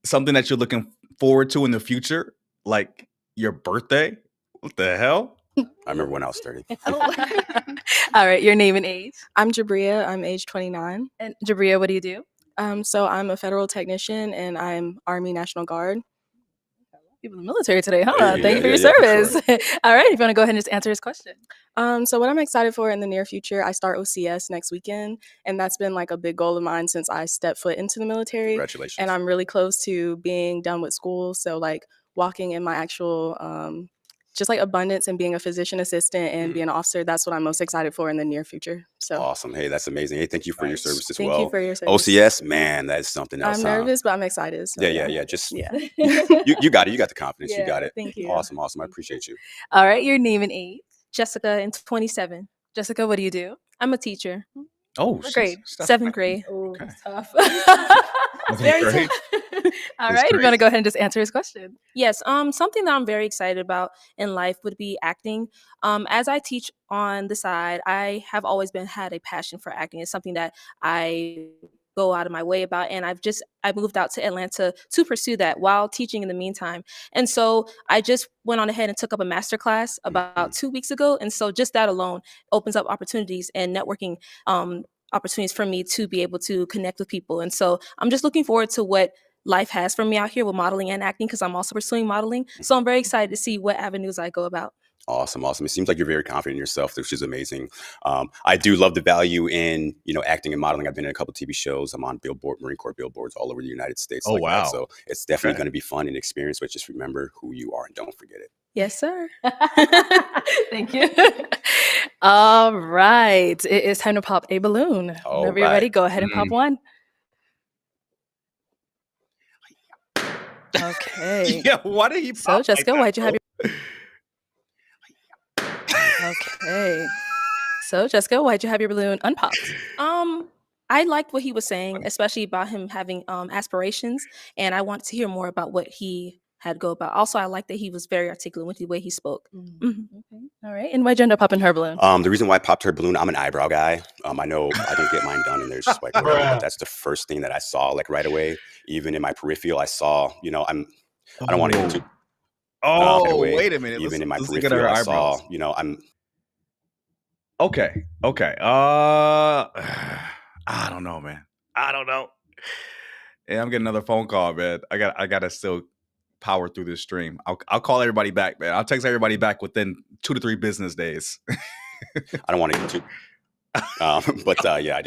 Speaker 1: Something that you're looking forward to in the future, like your birthday? What the hell?
Speaker 11: I remember when I was 30.
Speaker 6: All right. Your name and age.
Speaker 14: I'm Jabria. I'm age 29.
Speaker 6: And Jabria, what do you do?
Speaker 14: So I'm a federal technician and I'm Army National Guard.
Speaker 6: People in the military today, huh?
Speaker 14: Hey,
Speaker 6: Thank you for your
Speaker 14: yeah, for
Speaker 6: service. All right. If you want to go ahead and just answer his question.
Speaker 14: So what I'm excited for in the near future, I start OCS next weekend, and that's been like a big goal of mine since I stepped foot into the military.
Speaker 11: Congratulations.
Speaker 14: And I'm really close to being done with school. So like walking in my actual just like abundance and being a physician assistant and being an officer, that's what I'm most excited for in the near future. So
Speaker 11: Awesome. Hey, that's amazing. Hey, thank you for your service as
Speaker 14: Thank
Speaker 11: well.
Speaker 14: you for your service.
Speaker 11: OCS, man, that's something else.
Speaker 14: I'm nervous, but I'm excited. So
Speaker 11: Yeah. Just
Speaker 14: yeah.
Speaker 11: you got it. You got the confidence. You
Speaker 14: Yeah,
Speaker 11: got it.
Speaker 14: thank you.
Speaker 11: Awesome. I appreciate you.
Speaker 6: All right. Your name and age.
Speaker 16: Jessica, and 27.
Speaker 6: Jessica, what do you do?
Speaker 16: I'm a teacher.
Speaker 1: Oh,
Speaker 16: What grade?
Speaker 1: that's
Speaker 16: 7th grade.
Speaker 6: Oh, tough.
Speaker 16: Very
Speaker 1: great.
Speaker 16: tough.
Speaker 6: All right. If you want to go ahead and just answer his question.
Speaker 16: Yes, something that I'm very excited about in life would be acting. As I teach on the side, I have always had a passion for acting. It's something that I go out of my way about. And I moved out to Atlanta to pursue that while teaching in the meantime. And so I just went on ahead and took up a master class about 2 weeks ago. And so just that alone opens up opportunities and networking opportunities for me to be able to connect with people. And so I'm just looking forward to what life has for me out here with modeling and acting, because I'm also pursuing modeling. So I'm very excited to see what avenues I go about.
Speaker 11: Awesome. It seems like you're very confident in yourself, which is amazing. I do love the value in, acting and modeling. I've been in a couple of TV shows. I'm on Marine Corps billboards all over the United States.
Speaker 1: Oh,
Speaker 11: like
Speaker 1: wow.
Speaker 11: That. So it's definitely
Speaker 1: Okay.
Speaker 11: going to be fun and experience, but just remember who you are and don't forget it.
Speaker 16: Yes, sir.
Speaker 6: Thank you. All right. It is time to pop a balloon.
Speaker 11: All
Speaker 6: Whenever you're
Speaker 11: right.
Speaker 6: ready, go ahead and pop one. Okay.
Speaker 1: Yeah, why did he pop
Speaker 6: So,
Speaker 1: like
Speaker 6: Jessica,
Speaker 1: that,
Speaker 6: why'd you have
Speaker 1: bro?
Speaker 6: Okay. So, Jessica, why'd you have your balloon unpopped?
Speaker 16: I liked what he was saying, especially about him having aspirations, and I wanted to hear more about what he had to go about. Also, I like that he was very articulate with the way he spoke. Mhm.
Speaker 6: Okay. All right. And why'd you end up popping her balloon?
Speaker 11: The reason why I popped her balloon, I'm an eyebrow guy. I know I didn't get mine done, and there's just like whatever, but that's the first thing that I saw like right away. Even in my peripheral, I saw, I don't want to get too head away.
Speaker 1: Wait a minute.
Speaker 11: Even in my
Speaker 1: let's look at
Speaker 11: peripheral,
Speaker 1: her
Speaker 11: I saw,
Speaker 1: eyebrows.
Speaker 11: I'm
Speaker 1: Okay. I don't know, man. I don't know. Yeah, I'm getting another phone call, man. I gotta still power through this stream. I'll call everybody back, man. I'll text everybody back within 2 to 3 business days.
Speaker 11: I don't want to get too but yeah,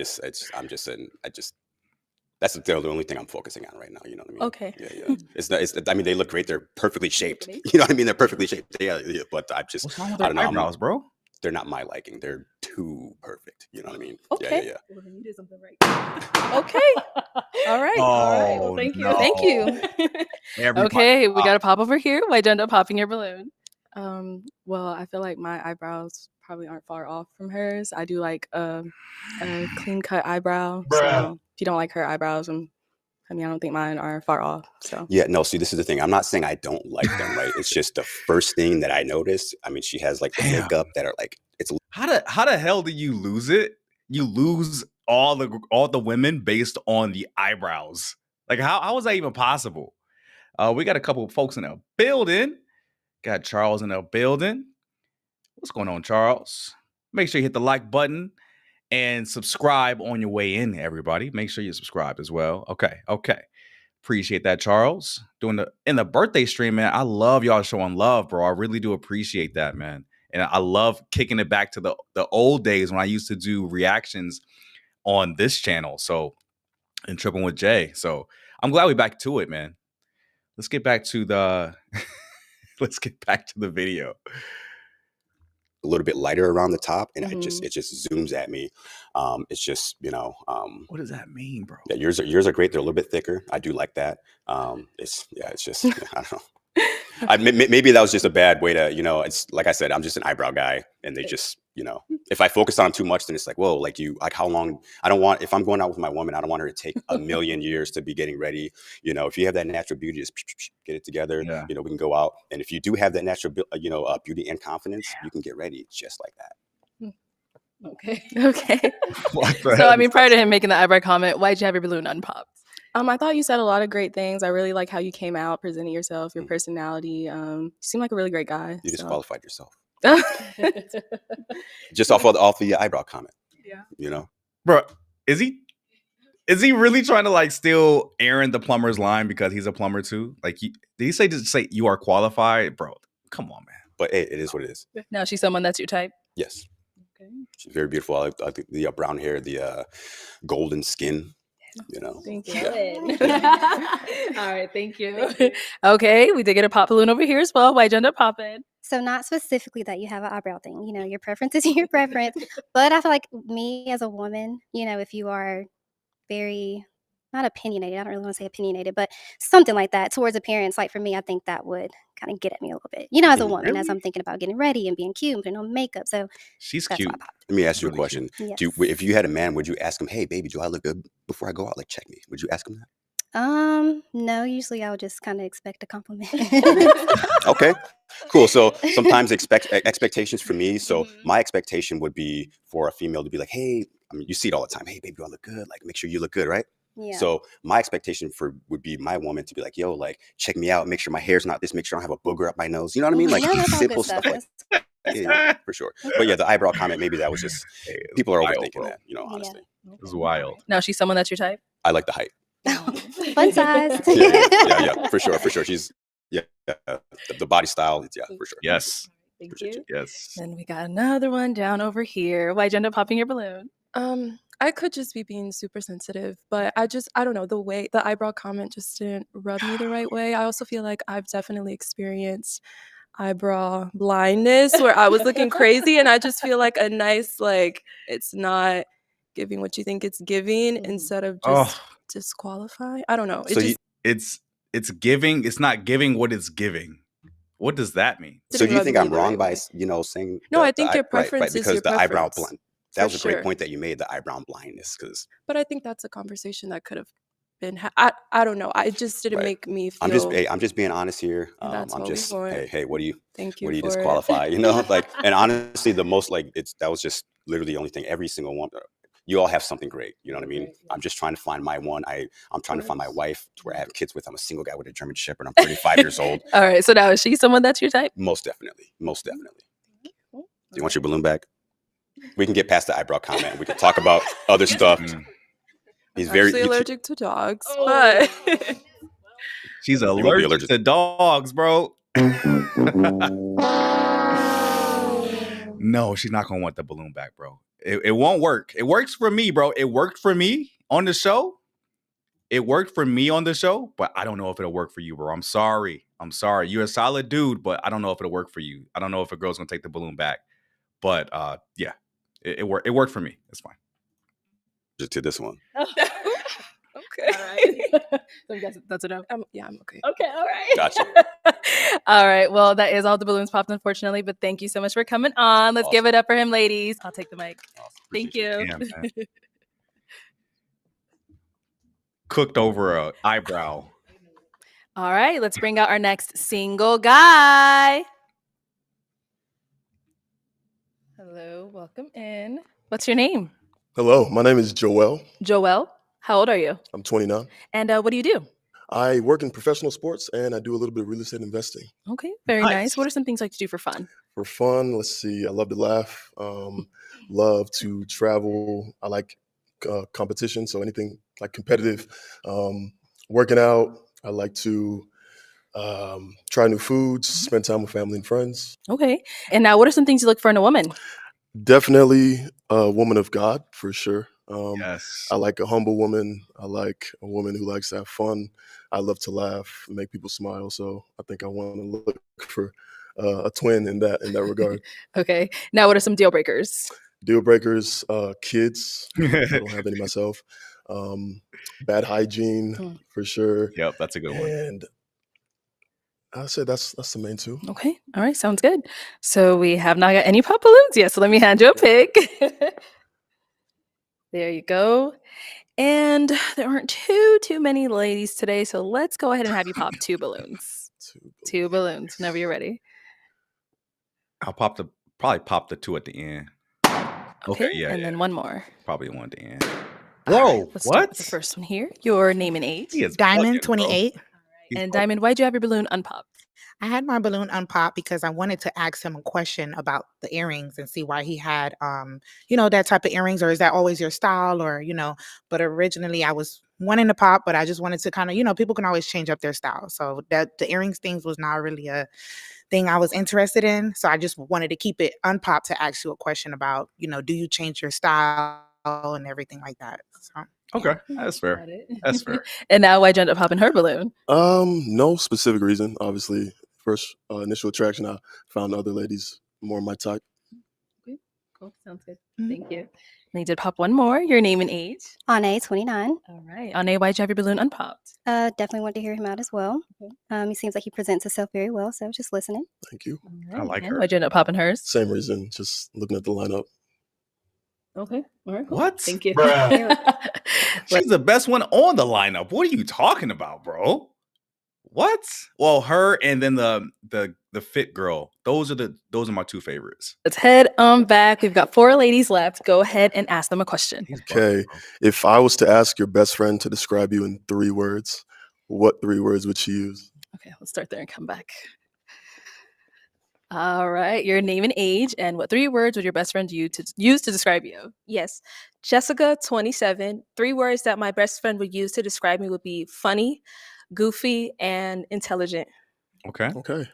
Speaker 11: that's the only thing I'm focusing on right now. You know what I mean?
Speaker 16: Okay.
Speaker 11: Yeah. I mean, they look great. They're perfectly shaped. You know what I mean? They're perfectly shaped. Yeah. But
Speaker 1: What's wrong with
Speaker 11: I
Speaker 1: their
Speaker 11: don't know.
Speaker 1: eyebrows, bro?
Speaker 11: They're not my liking. They're too perfect. You know what I mean?
Speaker 6: Okay.
Speaker 11: Yeah.
Speaker 16: Well, then you did something right.
Speaker 6: Okay. All right. All right. Well,
Speaker 1: Oh,
Speaker 6: thank you.
Speaker 1: no.
Speaker 6: Thank you.
Speaker 1: Everybody
Speaker 6: Okay. We
Speaker 1: pop.
Speaker 6: got to pop over here. Why'd you end up popping your balloon?
Speaker 14: Well, I feel like my eyebrows probably aren't far off from hers. I do like a clean cut eyebrow. So if you don't like her eyebrows, I don't think mine are far off. So
Speaker 11: Yeah, no, see, this is the thing. I'm not saying I don't like them, right? It's just the first thing that I noticed. I mean, she has like the
Speaker 1: Damn.
Speaker 11: makeup that are like, it's
Speaker 1: How the hell do you lose it? You lose all the women based on the eyebrows. Like how is that even possible? We got a couple of folks in the building. Got Charles in the building. What's going on, Charles? Make sure you hit the like button and subscribe on your way in, everybody. Make sure you subscribe as well. Okay. Appreciate that, Charles. In the birthday stream, man. I love y'all showing love, bro. I really do appreciate that, man. And I love kicking it back to the old days when I used to do reactions on this channel. So, and Tripping with Jay. So I'm glad we're back to it, man. Let's get back to the video.
Speaker 11: a little bit lighter around the top, and
Speaker 6: Mm-hmm.
Speaker 11: it just zooms at me. It's just,
Speaker 1: What does that mean, bro?
Speaker 11: yeah, yours are great. They're a little bit thicker. I do like that. It's just, I don't know. Maybe that was just a bad way to, it's like I said, I'm just an eyebrow guy, and they just, if I focus on them too much, then it's like, whoa, like how long, if I'm going out with my woman, I don't want her to take a million years to be getting ready. If you have that natural beauty, just get it together.
Speaker 1: Yeah.
Speaker 11: We can go out. And if you do have that natural, beauty and confidence, you can get ready just like that.
Speaker 6: Okay.
Speaker 1: What the
Speaker 6: So,
Speaker 1: hell
Speaker 6: I
Speaker 1: is
Speaker 6: mean, prior to him making the eyebrow comment, why'd you have your balloon unpopped?
Speaker 14: I thought you said a lot of great things. I really like how you came out, presenting yourself, your personality. You seem like a really great guy.
Speaker 11: You
Speaker 14: so.
Speaker 11: disqualified yourself. Just off the eyebrow comment.
Speaker 14: Yeah.
Speaker 1: Bro, is he really trying to like steal Aaron the plumber's line because he's a plumber too? Like, did he say you are qualified, bro? Come on, man.
Speaker 11: But hey, it is what it is.
Speaker 6: Now she's someone that's your type.
Speaker 11: Yes.
Speaker 6: Okay.
Speaker 11: She's very beautiful. I think the brown hair, the golden skin,
Speaker 6: Thank you.
Speaker 11: Yeah.
Speaker 6: All right, thank you. Okay, we did get a pop balloon over here as well. Why'd you end up popping?
Speaker 15: So not specifically that you have an eyebrow thing, your preference is your preference. But I feel like me as a woman, if you are very not opinionated, I don't really want to say opinionated, but something like that towards appearance, like for me, I think that would kind of get at me a little bit, as a woman, as
Speaker 1: Really?
Speaker 15: I'm thinking about getting ready and being cute and putting on makeup. So
Speaker 1: She's
Speaker 15: that's
Speaker 1: cute.
Speaker 15: why I popped.
Speaker 11: Let me ask you a
Speaker 1: Really
Speaker 11: question.
Speaker 15: Yes.
Speaker 11: If you had a man, would you ask him, hey, baby, do I look good before I go out? Like, check me. Would you ask him that?
Speaker 15: No, usually I would just kind of expect a compliment.
Speaker 11: Okay, cool. So sometimes expectations for me. So my expectation would be for a female to be like, hey, I mean, you see it all the time. Hey, baby, do I look good? Like, make sure you look good, right?
Speaker 15: Yeah.
Speaker 11: So my expectation would be my woman to be like, yo, like, check me out, make sure my hair's not this, make sure I don't have a booger up my nose. You know what I mean? Like
Speaker 15: No, that's all good
Speaker 11: simple
Speaker 15: stuff.
Speaker 11: stuff like yeah, for sure. But yeah, the eyebrow comment, maybe that was just people are
Speaker 1: wild,
Speaker 11: overthinking
Speaker 1: bro.
Speaker 11: that, you know, honestly.
Speaker 1: It's wild.
Speaker 6: Now she's someone that's your type.
Speaker 11: I like the height.
Speaker 15: Fun size.
Speaker 11: Yeah, for sure. She's the body style, yeah, for sure.
Speaker 1: Yes.
Speaker 6: Thank you.
Speaker 1: Yes.
Speaker 6: Then we got another one down over here. Why'd you end up popping your balloon?
Speaker 14: I could just be being super sensitive, but I don't know, the way the eyebrow comment just didn't rub me the right way. I also feel like I've definitely experienced eyebrow blindness where I was looking crazy, and I just feel like a nice, like, it's not giving what you think it's giving instead of just disqualify. I don't know. It
Speaker 1: So
Speaker 14: just
Speaker 1: it's giving. It's not giving what it's giving. What does that mean?
Speaker 11: So do you
Speaker 14: rub
Speaker 11: think
Speaker 14: me
Speaker 11: I'm
Speaker 14: the
Speaker 11: wrong
Speaker 14: right
Speaker 11: by
Speaker 14: way.
Speaker 11: saying
Speaker 14: No, I
Speaker 11: the
Speaker 14: think your
Speaker 11: right,
Speaker 14: preference is
Speaker 11: because
Speaker 14: your
Speaker 11: the eyebrow
Speaker 14: preference,
Speaker 11: blind. That
Speaker 14: for
Speaker 11: was a great
Speaker 14: sure.
Speaker 11: point that you made, the eyebrow blindness, because
Speaker 14: But I think that's a conversation that could have been I don't know. I just didn't make me feel
Speaker 11: I'm just being honest here.
Speaker 14: that's
Speaker 11: I'm
Speaker 14: what we
Speaker 11: just
Speaker 14: want.
Speaker 11: hey, what do you
Speaker 14: Thank you
Speaker 11: what do you
Speaker 14: for it.
Speaker 11: disqualify? You know, like, and honestly, the most like that was just literally the only thing. Every single one, you all have something great. You know what I mean? I'm just trying to find my one. I'm trying to find my wife to where I have kids with. I'm a single guy with a German Shepherd. I'm 35 years old.
Speaker 6: All right. So now is she someone that's your type?
Speaker 11: Most definitely. Do you want your balloon back? We can get past the eyebrow comment. We can talk about other stuff. He's very
Speaker 14: actually allergic to dogs, but
Speaker 1: She's
Speaker 11: gonna be
Speaker 1: allergic
Speaker 11: allergic.
Speaker 1: to dogs, bro. No, she's not gonna want the balloon back, bro. It won't work. It works for me, bro. It worked for me on the show. It worked for me on the show, but I don't know if it'll work for you, bro. I'm sorry. You're a solid dude, but I don't know if it'll work for you. I don't know if a girl's gonna take the balloon back. But yeah, it worked. It worked for me. It's fine.
Speaker 11: Just to this one.
Speaker 6: Okay. All right. So that's a no.
Speaker 14: Yeah, I'm okay.
Speaker 6: Okay. All right.
Speaker 11: Gotcha.
Speaker 6: All right. Well, that is all the balloons popped, unfortunately. But thank you so much for coming on. Let's give it up for him, ladies. I'll take the mic. Thank you.
Speaker 1: Damn, man. Cooked over a eyebrow.
Speaker 6: All right. Let's bring out our next single guy. Hello. Welcome in. What's your name?
Speaker 17: Hello, my name is Joel.
Speaker 6: Joel. How old are you?
Speaker 17: I'm 29.
Speaker 6: And what do you do?
Speaker 17: I work in professional sports and I do a little bit of real estate investing.
Speaker 6: Okay. Very
Speaker 1: Nice.
Speaker 6: nice. What are some things you like to do for fun?
Speaker 17: For fun, let's see, I love to laugh, love to travel. I like competition, so anything like competitive. Working out, I like to try new foods, spend time with family and friends.
Speaker 6: Okay. And now, what are some things you look for in a woman?
Speaker 17: Definitely a woman of God, for sure.
Speaker 1: Yes.
Speaker 17: I like a humble woman. I like a woman who likes to have fun. I love to laugh, make people smile. So I think I want to look for a twin in that regard.
Speaker 6: Okay. Now, what are some deal breakers?
Speaker 17: Deal breakers, kids. I don't have any myself. Bad hygiene, for sure.
Speaker 1: Yep, that's a good one.
Speaker 17: And I say that's the main two.
Speaker 6: Okay. All right. Sounds good. So we have not got any pop balloons yet. So let me hand you a pick. There you go. And there aren't too many ladies today. So let's go ahead and have you pop two balloons. Two balloons whenever you're ready.
Speaker 1: I'll probably pop the two at the end. Okay, yeah,
Speaker 6: And then one more.
Speaker 1: probably one at the end. Whoa,
Speaker 6: Let's start
Speaker 1: what?
Speaker 6: with the first one here. Your name and age.
Speaker 1: He is
Speaker 12: Diamond,
Speaker 1: bugging, bro.
Speaker 12: 28.
Speaker 6: And Diamond, why'd you have your balloon unpopped?
Speaker 12: I had my balloon unpopped because I wanted to ask him a question about the earrings and see why he had, that type of earrings, or is that always your style, or, but originally I was wanting to pop, but I just wanted to kind of, people can always change up their style. So that the earrings things was not really a thing I was interested in. So I just wanted to keep it unpopped to ask you a question about, do you change your style and everything like that? So.
Speaker 1: Okay, that's fair. That's fair.
Speaker 6: And now why'd you end up popping her balloon?
Speaker 17: No specific reason. Obviously, first initial attraction, I found other ladies more my type.
Speaker 6: Okay, cool. Sounds good. Thank you. And you did pop one more. Your name and age.
Speaker 15: Ane, 29.
Speaker 6: All right. Ane, why'd you have your balloon unpopped?
Speaker 15: Definitely want to hear him out as well. He seems like he presents himself very well, so just listening.
Speaker 17: Thank you.
Speaker 1: I like
Speaker 6: And
Speaker 1: her.
Speaker 6: why'd you end up popping hers?
Speaker 17: Same reason, just looking at the lineup.
Speaker 6: Okay. All right. Cool.
Speaker 1: What?
Speaker 6: Thank you.
Speaker 1: She's the best one on the lineup. What are you talking about, bro? What? Well, her and then the fit girl. Those are my two favorites.
Speaker 6: Let's head back. We've got 4 ladies left. Go ahead and ask them a question.
Speaker 17: Okay. If I was to ask your best friend to describe you in 3 words, what 3 words would she use?
Speaker 6: Okay, let's start there and come back. All right, your name and age, and what 3 words would your best friend use to describe you?
Speaker 16: Yes. Jessica, 27. 3 words that my best friend would use to describe me would be funny, goofy, and intelligent.
Speaker 1: Okay.
Speaker 17: Okay.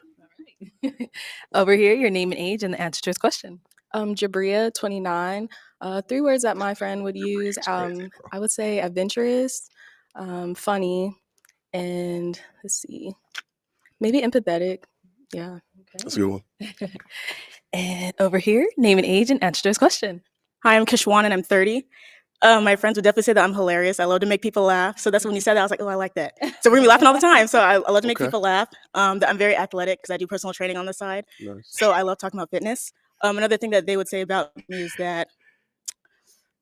Speaker 6: Over here, your name and age, and the answer to his question.
Speaker 14: Jabria, 29. 3 words that my friend would use. I would say adventurous, funny, and let's see, maybe empathetic. Yeah.
Speaker 17: That's a good one.
Speaker 6: And over here, name and age, and answer to his question.
Speaker 13: Hi, I'm Kishwan and I'm 30. My friends would definitely say that I'm hilarious. I love to make people laugh. So that's when you said that, I was like, oh, I like that. So we're gonna be laughing all the time. So I love to make
Speaker 17: Okay.
Speaker 13: people laugh. That I'm very athletic because I do personal training on the side.
Speaker 17: Nice.
Speaker 13: So I love talking about fitness. Another thing that they would say about me is that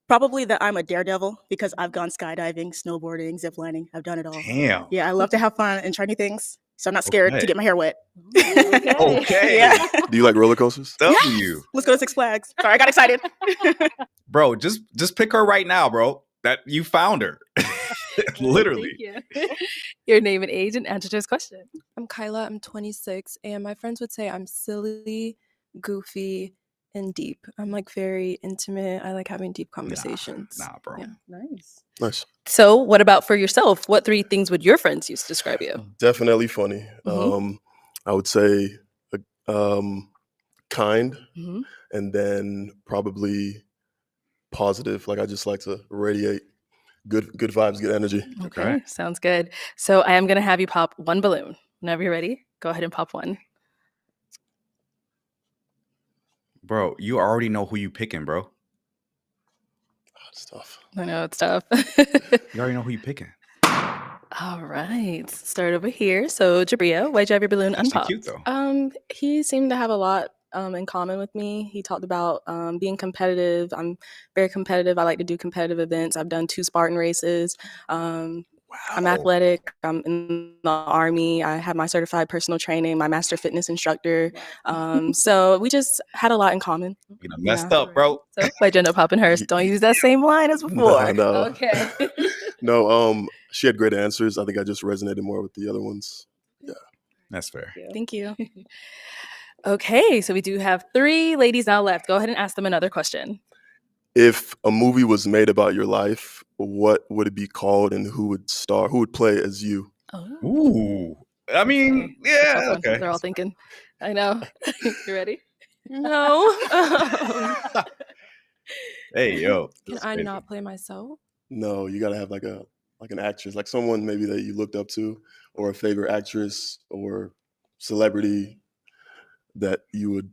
Speaker 13: probably that I'm a daredevil because I've gone skydiving, snowboarding, ziplining. I've done it all.
Speaker 1: Damn.
Speaker 13: Yeah, I love to have fun and try new things. So I'm not scared
Speaker 17: Okay.
Speaker 13: to get my hair wet.
Speaker 1: Okay.
Speaker 13: Yeah.
Speaker 17: Do you like roller coasters?
Speaker 1: W.
Speaker 13: Let's go to Six Flags. Sorry, I got excited.
Speaker 1: Bro, just pick her right now, bro. That you found her. Literally.
Speaker 6: Thank you. Your name and age, and answer to his question.
Speaker 14: I'm Kyla. I'm 26, and my friends would say I'm silly, goofy, and deep. I'm like very intimate. I like having deep conversations.
Speaker 1: Nah, bro.
Speaker 14: Yeah.
Speaker 6: Nice.
Speaker 17: Nice.
Speaker 6: So, what about for yourself? What 3 things would your friends use to describe you?
Speaker 17: Definitely funny.
Speaker 6: Mhm.
Speaker 17: I would say kind,
Speaker 6: Mhm.
Speaker 17: and then probably positive. Like I just like to radiate good vibes, good energy.
Speaker 6: Okay, sounds good. So, I am going to have you pop 1 balloon. Whenever you're ready, go ahead and pop 1.
Speaker 1: Bro, you already know who you picking, bro.
Speaker 17: It's tough.
Speaker 6: I know it's tough.
Speaker 1: You already know who you picking.
Speaker 6: All right, start over here. So, Jabria, why'd you have your balloon unpopped?
Speaker 1: Cute though.
Speaker 14: He seemed to have a lot in common with me. He talked about being competitive. I'm very competitive. I like to do competitive events. I've done 2 Spartan races. I'm athletic. I'm in the Army. I have my certified personal training, my master fitness instructor. So we just had a lot in common.
Speaker 1: You done messed up, bro.
Speaker 6: So, why'd you end up popping hers? Don't use that same line as before.
Speaker 17: No.
Speaker 6: Okay.
Speaker 17: No, she had great answers. I think I just resonated more with the other ones. Yeah.
Speaker 1: That's fair.
Speaker 14: Thank you.
Speaker 6: Okay, so we do have 3 ladies now left. Go ahead and ask them another question.
Speaker 17: If a movie was made about your life, what would it be called, and who would star? Who would play as you?
Speaker 1: Ooh. I mean, yeah,
Speaker 6: Tough one.
Speaker 1: okay.
Speaker 6: They're all thinking. I know. You ready?
Speaker 14: No.
Speaker 1: Hey, yo.
Speaker 14: Can I not play myself?
Speaker 17: No, you gotta have like an actress, like someone maybe that you looked up to, or a favorite actress or celebrity that you would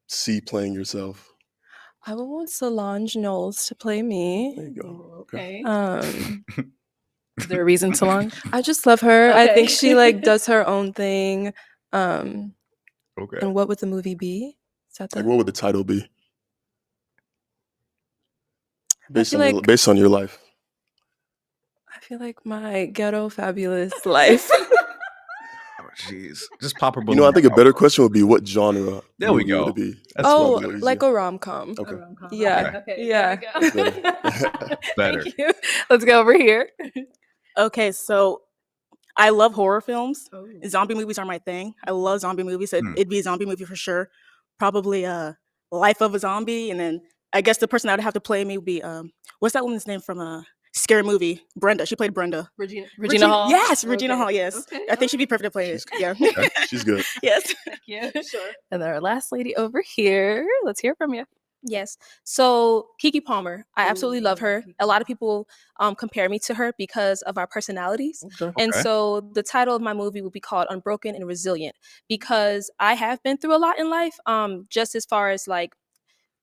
Speaker 17: see playing yourself.
Speaker 14: I would want Solange Knowles to play me.
Speaker 17: There you go.
Speaker 6: Okay.
Speaker 14: Is
Speaker 6: there a reason, Solange?
Speaker 14: I just love her. I think
Speaker 6: Okay.
Speaker 14: she like does her own thing.
Speaker 1: Okay.
Speaker 14: And what would the movie be? Is that the
Speaker 17: Like, what would the title be? Based
Speaker 14: feel
Speaker 17: on your,
Speaker 14: like-
Speaker 17: based on your life.
Speaker 14: I feel like my ghetto fabulous life.
Speaker 1: Oh, jeez. Just pop her
Speaker 17: You
Speaker 1: balloon.
Speaker 17: know, I think a
Speaker 1: out,
Speaker 17: better
Speaker 1: bro.
Speaker 17: question would be what genre.
Speaker 1: There we
Speaker 17: movie
Speaker 1: go.
Speaker 17: Would it be?
Speaker 1: That's
Speaker 14: Oh,
Speaker 17: probably
Speaker 14: like
Speaker 17: easier.
Speaker 14: a rom-com.
Speaker 17: Okay.
Speaker 14: Yeah.
Speaker 6: Okay,
Speaker 14: Yeah.
Speaker 1: Better.
Speaker 6: Thank you. Let's go over here.
Speaker 13: Okay, so I love horror films. Zombie movies are my thing. I love zombie movies. So it'd be a zombie movie for sure. Probably Life of a Zombie, and then I guess the person that would have to play me would be what's that woman's name from a scary movie? Brenda. She played Brenda.
Speaker 6: Regina Hall?
Speaker 13: Yes, Regina
Speaker 6: Okay.
Speaker 13: Hall. Yes,
Speaker 6: Okay.
Speaker 13: I think she'd be perfect to play it. Yeah.
Speaker 17: Okay, she's good.
Speaker 13: Yes.
Speaker 6: Thank you. Sure. And then our last lady over here. Let's hear from you.
Speaker 16: Yes. So Keke Palmer, I absolutely love her. A lot of people compare me to her because of our personalities. And
Speaker 1: Okay.
Speaker 16: so the title of my movie will be called Unbroken and Resilient because I have been through a lot in life, just as far as like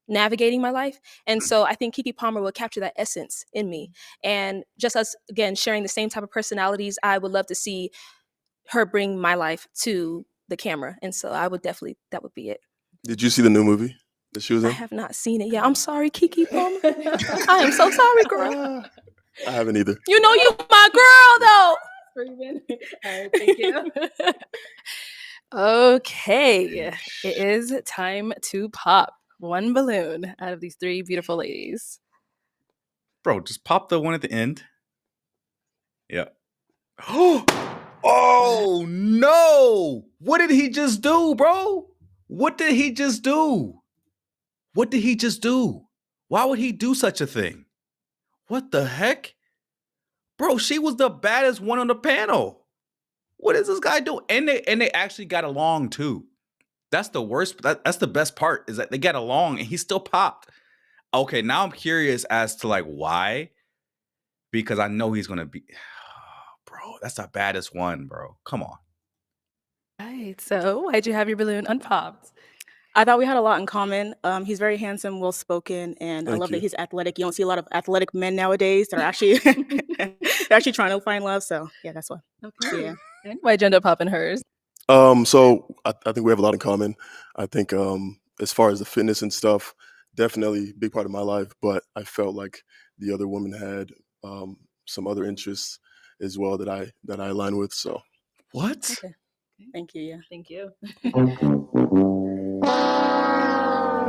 Speaker 16: navigating my life. And so I think Keke Palmer will capture that essence in me. And just us, again, sharing the same type of personalities, I would love to see her bring my life to the camera. And so I would definitely, that would be it.
Speaker 17: Did you see the new movie that she was
Speaker 16: I
Speaker 17: in?
Speaker 16: have not seen it yet. I'm sorry, Keke Palmer. I am so sorry, girl.
Speaker 17: I haven't either.
Speaker 16: You know you my girl though.
Speaker 6: All right, thank you. Okay, it is time to pop one balloon out of these three beautiful ladies.
Speaker 1: Bro, just pop the one at the end. Yeah. Oh no! What did he just do, bro? What did he just do? What did he just do? Why would he do such a thing? What the heck? Bro, she was the baddest one on the panel. What is this guy doing? And they actually got along too. That's the worst. That's the best part is that they got along and he still popped. Okay, now I'm curious as to like why. Because I know he's gonna be, bro. That's the baddest one, bro. Come on.
Speaker 6: Right. So why'd you have your balloon unpopped?
Speaker 13: I thought we had a lot in common. He's very handsome, well spoken, and I
Speaker 17: Thank
Speaker 13: love
Speaker 17: you.
Speaker 13: that he's athletic. You don't see a lot of athletic men nowadays that are actually they're actually trying to find love. So yeah, that's why.
Speaker 6: Okay.
Speaker 13: Yeah.
Speaker 6: And why'd you end up popping hers?
Speaker 17: So I think we have a lot in common. I think as far as the fitness and stuff, definitely a big part of my life. But I felt like the other woman had some other interests as well that I align with. So
Speaker 1: what?
Speaker 13: Okay. Thank you. Yeah.
Speaker 6: Thank you.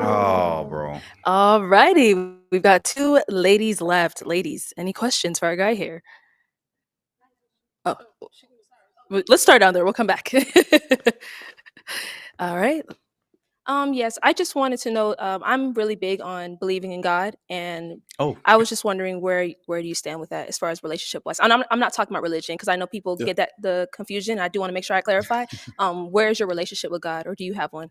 Speaker 1: Oh, bro.
Speaker 6: All righty. We've got two ladies left. Ladies, any questions for our guy here? Oh, let's start down there. We'll come back. All right.
Speaker 16: Yes, I just wanted to know. I'm really big on believing in God, and
Speaker 1: Oh,
Speaker 16: I was just wondering where do you stand with that as far as relationship wise? And I'm not talking about religion because I know people
Speaker 17: Yeah.
Speaker 16: get the confusion. I do want to make sure I clarify. Where is your relationship with God, or do you have one?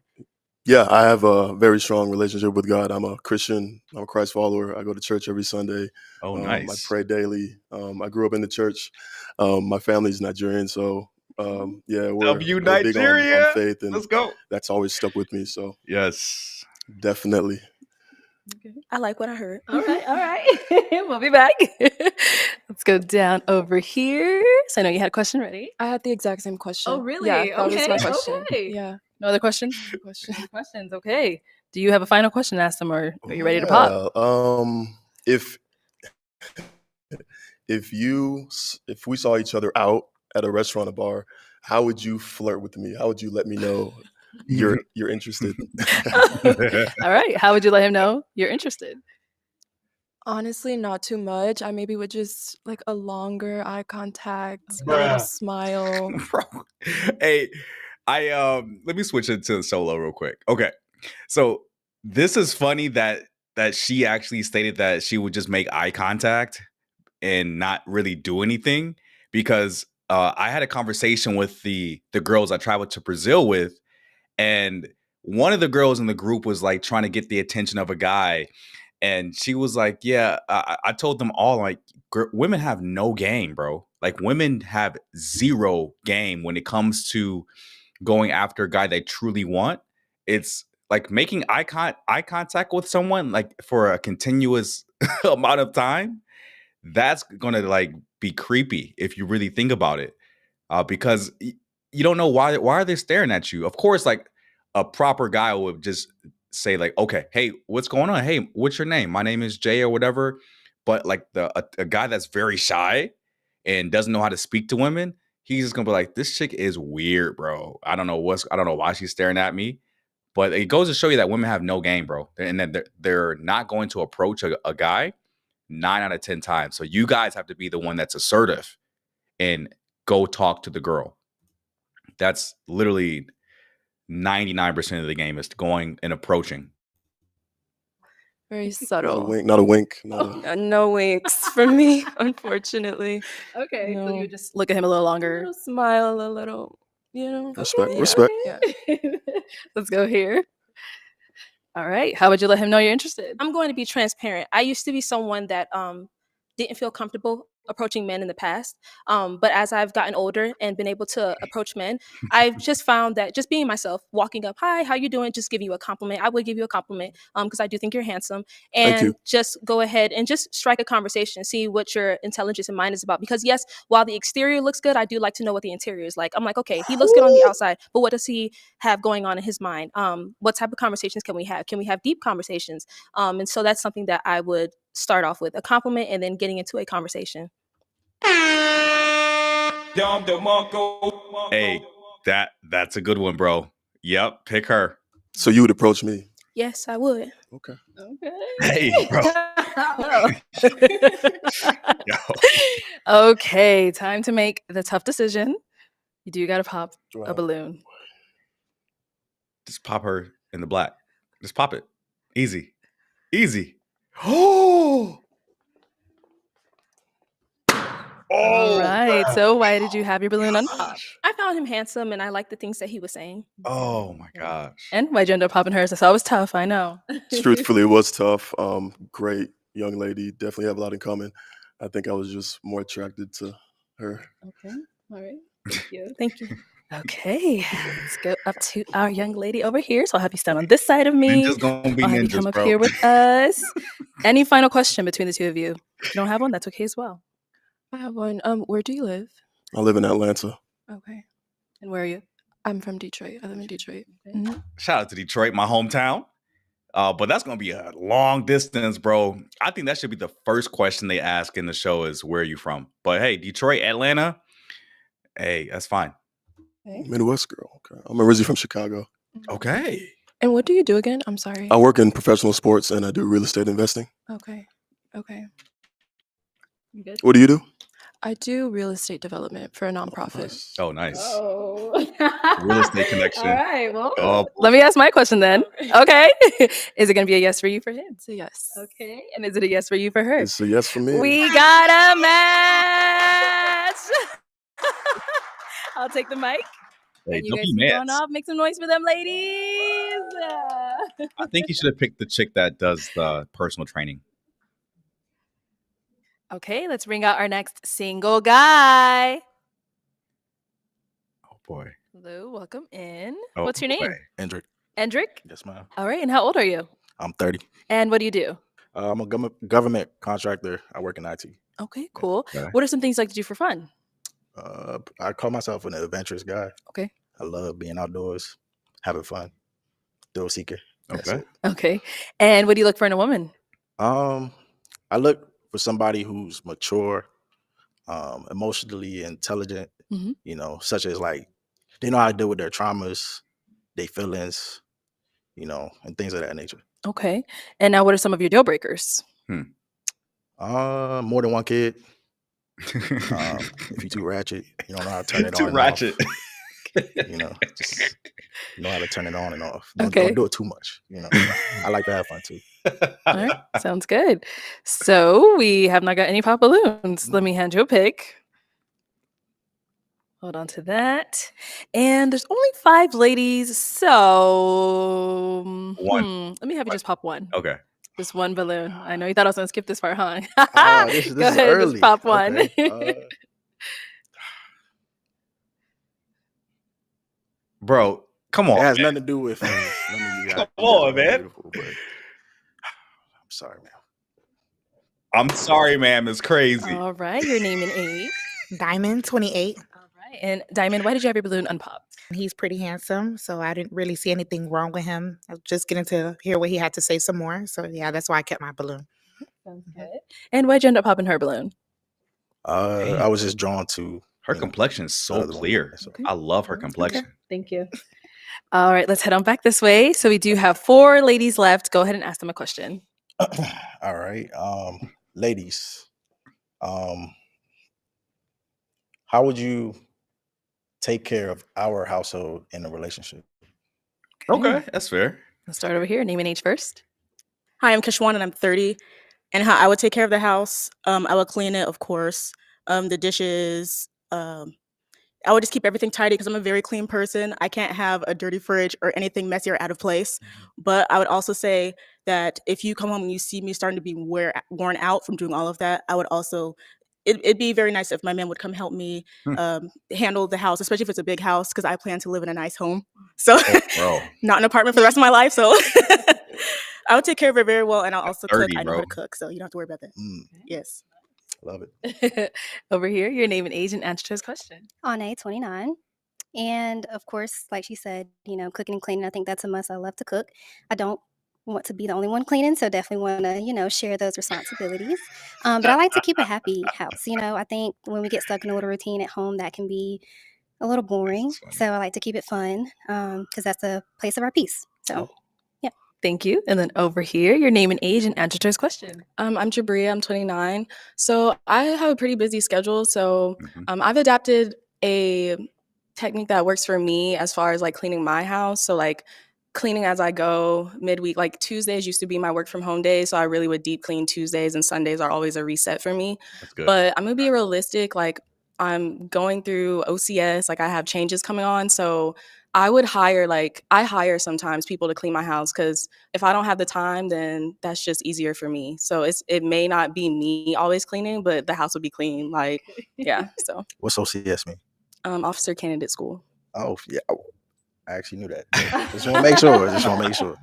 Speaker 17: yeah, I have a very strong relationship with God. I'm a Christian. I'm a Christ follower. I go to church every Sunday.
Speaker 1: Oh,
Speaker 17: I
Speaker 1: nice.
Speaker 17: pray daily. I grew up in the church. My family's Nigerian, so yeah, we're
Speaker 1: W
Speaker 17: big on
Speaker 1: Nigeria.
Speaker 17: faith, and
Speaker 1: Let's go.
Speaker 17: that's always stuck with me. So
Speaker 1: Yes.
Speaker 17: definitely.
Speaker 16: I like what I heard.
Speaker 6: All right. All right. We'll be back. Let's go down over here. So I know you had a question ready.
Speaker 14: I had the exact same question.
Speaker 6: Oh, really?
Speaker 14: Yeah, that was
Speaker 6: Okay.
Speaker 14: my question.
Speaker 6: Okay.
Speaker 14: Yeah.
Speaker 6: No other questions? Questions. Okay. Do you have a final question to ask them, or are you ready to pop?
Speaker 17: Yeah. If we saw each other out at a restaurant or bar, how would you flirt with me? How would you let me know you're interested?
Speaker 6: All right. How would you let him know you're interested?
Speaker 14: Honestly, not too much. I maybe would just like a longer eye contact, a little smile.
Speaker 1: Bro. Hey, let me switch it to solo real quick. Okay. So this is funny that she actually stated that she would just make eye contact and not really do anything, because I had a conversation with the girls I traveled to Brazil with, and one of the girls in the group was like trying to get the attention of a guy, and she was like, yeah, I told them all, like, women have no game, bro. Like, women have zero game when it comes to going after a guy they truly want. It's like making eye contact with someone like for a continuous amount of time. That's gonna like be creepy if you really think about it, because you don't know why are they staring at you. Of course, like a proper guy would just say like, okay, hey, what's going on? Hey, what's your name? My name is Jay or whatever. But like a guy that's very shy and doesn't know how to speak to women, he's just gonna be like, this chick is weird, bro. I don't know why she's staring at me. But it goes to show you that women have no game, bro, and that they're not going to approach a guy 9 out of 10 times. So you guys have to be the one that's assertive and go talk to the girl. That's literally 99% of the game is going and approaching.
Speaker 14: Very
Speaker 17: Not a
Speaker 14: subtle.
Speaker 17: wink. Not a wink. Not a,
Speaker 14: No winks for me, unfortunately.
Speaker 6: Okay. So you
Speaker 14: No.
Speaker 6: would just look at him a little
Speaker 14: A
Speaker 6: longer.
Speaker 14: little smile, a little,
Speaker 17: respect.
Speaker 14: yeah,
Speaker 17: Respect.
Speaker 14: yeah.
Speaker 6: Let's go here. All right. How would you let him know you're interested?
Speaker 16: I'm going to be transparent. I used to be someone that didn't feel comfortable approaching men in the past. But as I've gotten older and been able to approach men, I've just found that just being myself, walking up, hi, how you doing? Just giving you a compliment. I would give you a compliment because I do think you're handsome.
Speaker 17: Thank
Speaker 16: And
Speaker 17: you.
Speaker 16: just go ahead and just strike a conversation, see what your intelligence and mind is about. Because yes, while the exterior looks good, I do like to know what the interior is like. I'm like, okay, he looks good on the outside, but what does he have going on in his mind? What type of conversations can we have? Can we have deep conversations? And so that's something that I would start off with, a compliment and then getting into a conversation.
Speaker 1: Hey, that's a good one, bro. Yep, pick her.
Speaker 17: So you would approach me.
Speaker 16: Yes, I would.
Speaker 17: Okay.
Speaker 1: Hey, bro.
Speaker 6: Okay, time to make the tough decision. You do gotta pop a balloon.
Speaker 1: Just pop her in the black. Just pop it. Easy. Easy. Oh.
Speaker 6: All right. So why did you have your balloon unpop?
Speaker 16: I found him handsome, and I liked the things that he was saying.
Speaker 1: Oh my gosh.
Speaker 6: And why'd you end up popping hers? I saw it was tough. I know.
Speaker 17: Truthfully, it was tough. Great young lady. Definitely have a lot in common. I think I was just more attracted to her.
Speaker 6: Okay. All right. Thank you. Thank you. Okay. Let's go up to our young lady over here. So I'll have you stand on this side of me.
Speaker 1: Ninjas gonna be
Speaker 6: I'll have you
Speaker 1: ninjas,
Speaker 6: come up
Speaker 1: bro.
Speaker 6: here with us. Any final question between the two of you? If you don't have one, that's okay as well.
Speaker 14: I have one. Where do you live?
Speaker 17: I live in Atlanta.
Speaker 14: Okay.
Speaker 6: And where are you?
Speaker 14: I'm from Detroit. I live in Detroit. Mhm.
Speaker 1: Shout out to Detroit, my hometown. But that's gonna be a long distance, bro. I think that should be the first question they ask in the show is where are you from? But hey, Detroit, Atlanta, hey, that's fine.
Speaker 17: Midwest girl. Okay. I'm originally from Chicago.
Speaker 1: Okay.
Speaker 14: And what do you do again? I'm sorry.
Speaker 17: I work in professional sports and I do real estate investing.
Speaker 14: Okay. Okay.
Speaker 6: You good?
Speaker 17: What do you do?
Speaker 14: I do real estate development for a nonprofit.
Speaker 1: Oh, nice.
Speaker 6: Oh.
Speaker 1: Real estate connection.
Speaker 6: All right. Well,
Speaker 1: Oh,
Speaker 6: let me ask my question then. Okay. Is it going to be a yes for you for him?
Speaker 14: It's a yes.
Speaker 6: Okay. And is it a yes for you for her?
Speaker 17: It's a yes for me.
Speaker 6: We got a match. I'll take the mic.
Speaker 1: hey,
Speaker 6: And you
Speaker 1: don't
Speaker 6: guys
Speaker 1: be
Speaker 6: keep
Speaker 1: mad.
Speaker 6: going off. Make some noise for them ladies.
Speaker 1: I think you should have picked the chick that does the personal training.
Speaker 6: Okay, let's bring out our next single guy.
Speaker 1: Oh boy.
Speaker 6: Lou, welcome in.
Speaker 1: Oh,
Speaker 6: What's your name?
Speaker 1: boy.
Speaker 18: Hendrick.
Speaker 6: Endrick?
Speaker 18: Yes, ma'am.
Speaker 6: All right, and how old are you?
Speaker 18: I'm 30.
Speaker 6: And what do you do?
Speaker 18: I'm a government contractor. I work in IT.
Speaker 6: Okay, cool.
Speaker 18: Okay.
Speaker 6: What are some things you like to do for fun?
Speaker 18: I call myself an adventurous guy.
Speaker 6: Okay.
Speaker 18: I love being outdoors, having fun, thrill seeker. That's
Speaker 1: Okay.
Speaker 18: it.
Speaker 6: Okay. And what do you look for in a woman?
Speaker 18: I look for somebody who's mature, emotionally intelligent,
Speaker 6: Mhm.
Speaker 18: you know, such as like they know how to deal with their traumas, their feelings, you know, and things of that nature.
Speaker 6: Okay. And now what are some of your deal breakers?
Speaker 18: More than one kid. If you're too ratchet, you don't know how to turn it
Speaker 1: Too
Speaker 18: on and
Speaker 1: ratchet.
Speaker 18: off. You know, just know how to turn it on and off.
Speaker 6: Okay.
Speaker 18: Don't do it too much. You know, I like to have fun too.
Speaker 6: All right. Sounds good. So we have not got any pop balloons. Let me hand you a pick. Hold on to that. And there's only 5 ladies. So
Speaker 1: One.
Speaker 6: let me have you just pop one.
Speaker 1: Okay.
Speaker 6: Just one balloon. I know you thought I was going to skip this part, huh?
Speaker 18: This
Speaker 6: Go
Speaker 18: is
Speaker 6: ahead,
Speaker 18: early.
Speaker 6: just pop one.
Speaker 18: Okay.
Speaker 1: Bro, come on.
Speaker 18: It has
Speaker 1: man.
Speaker 18: nothing to do with none of you guys.
Speaker 1: Come
Speaker 18: You
Speaker 1: on,
Speaker 18: guys are
Speaker 1: man.
Speaker 18: beautiful, but I'm sorry, man.
Speaker 1: I'm sorry, ma'am. It's crazy.
Speaker 6: All right. Your name and age.
Speaker 12: Diamond, 28.
Speaker 6: All right. And Diamond, why did you have your balloon unpopped?
Speaker 12: He's pretty handsome, so I didn't really see anything wrong with him. I was just getting to hear what he had to say some more. So yeah, that's why I kept my balloon.
Speaker 6: Sounds good. And why'd you end up popping her balloon?
Speaker 18: I was just drawn to
Speaker 1: Her complexion is so
Speaker 18: other woman.
Speaker 1: clear.
Speaker 18: Okay.
Speaker 1: I love her complexion.
Speaker 6: Thank you. All right. Let's head on back this way. So we do have 4 ladies left. Go ahead and ask them a question.
Speaker 18: All right. Ladies, how would you take care of our household in a relationship?
Speaker 1: Okay, that's fair.
Speaker 6: Let's start over here. Name and age first.
Speaker 13: Hi, I'm Kishwan and I'm 30. And how I would take care of the house, I would clean it, of course. The dishes. I would just keep everything tidy because I'm a very clean person. I can't have a dirty fridge or anything messy or out of place. But I would also say that if you come home and you see me starting to be worn out from doing all of that, I would also, it'd be very nice if my man would come help me handle the house, especially if it's a big house, because I plan to live in a nice home. So
Speaker 1: Bro.
Speaker 13: not an apartment for the rest of my life. So I would take care of it very well. And I'll also cook.
Speaker 1: 30,
Speaker 13: I know how to
Speaker 1: bro.
Speaker 13: cook, so you don't have to worry about that. Yes.
Speaker 18: Love it.
Speaker 6: Over here, your name and age and answer to his question.
Speaker 15: Ane, 29. And of course, like she said, cooking and cleaning, I think that's a must. I love to cook. I don't want to be the only one cleaning, so definitely want to, share those responsibilities. But I like to keep a happy house. I think when we get stuck in a little routine at home, that can be a little boring. So I like to keep it fun because that's a place of our peace. So, yeah.
Speaker 6: Thank you. And then over here, your name and age and answer to his question.
Speaker 13: I'm Jabria. I'm 29. So I have a pretty busy schedule. So I've adapted a technique that works for me as far as like cleaning my house. So like cleaning as I go midweek. Like Tuesdays used to be my work from home days, so I really would deep clean Tuesdays, and Sundays are always a reset for me.
Speaker 1: That's good.
Speaker 13: But I'm gonna be realistic. Like I'm going through OCS. Like I have changes coming on, so I hire sometimes people to clean my house because if I don't have the time, then that's just easier for me. So it may not be me always cleaning, but the house will be clean. Like yeah. So
Speaker 18: What's OCS mean?
Speaker 13: Officer Candidate School.
Speaker 18: Oh yeah, I actually knew that. Just want to make sure.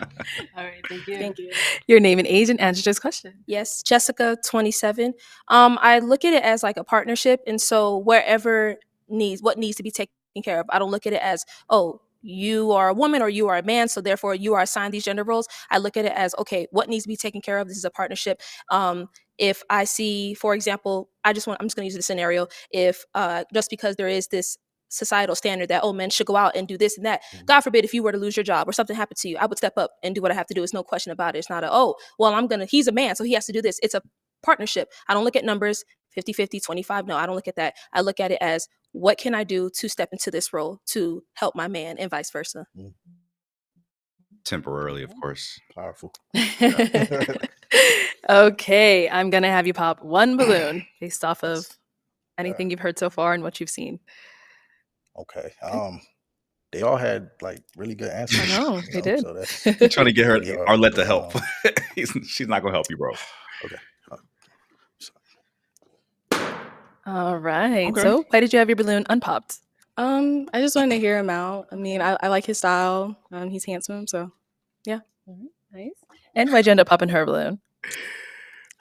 Speaker 6: All right, thank you.
Speaker 13: Thank you.
Speaker 6: Your name and age and answer to his question.
Speaker 16: Yes, Jessica, 27. I look at it as like a partnership, and so wherever what needs to be taken care of, I don't look at it as, oh, you are a woman or you are a man, so therefore you are assigned these gender roles. I look at it as, okay, what needs to be taken care of? This is a partnership. If I see, for example, I'm just going to use the scenario. If just because there is this societal standard that, oh, men should go out and do this and that. God forbid if you were to lose your job or something happened to you, I would step up and do what I have to do. It's no question about it. It's not he's a man, so he has to do this. It's a partnership. I don't look at numbers 50-50, 25. No, I don't look at that. I look at it as, what can I do to step into this role to help my man and vice versa.
Speaker 1: Temporarily, of course.
Speaker 18: Powerful.
Speaker 6: Okay, I'm going to have you pop one balloon based off of anything you've heard so far and what you've seen.
Speaker 18: Okay. They all had like really good answers.
Speaker 6: I know, they did.
Speaker 18: So that's
Speaker 1: You're trying to get her
Speaker 18: really hard.
Speaker 1: Arlette to help. She's not gonna help you, bro.
Speaker 18: Okay.
Speaker 6: All right.
Speaker 1: Okay.
Speaker 6: So why did you have your balloon unpopped?
Speaker 13: I just wanted to hear him out. I mean, I like his style. He's handsome, so yeah.
Speaker 6: Nice. And why'd you end up popping her balloon?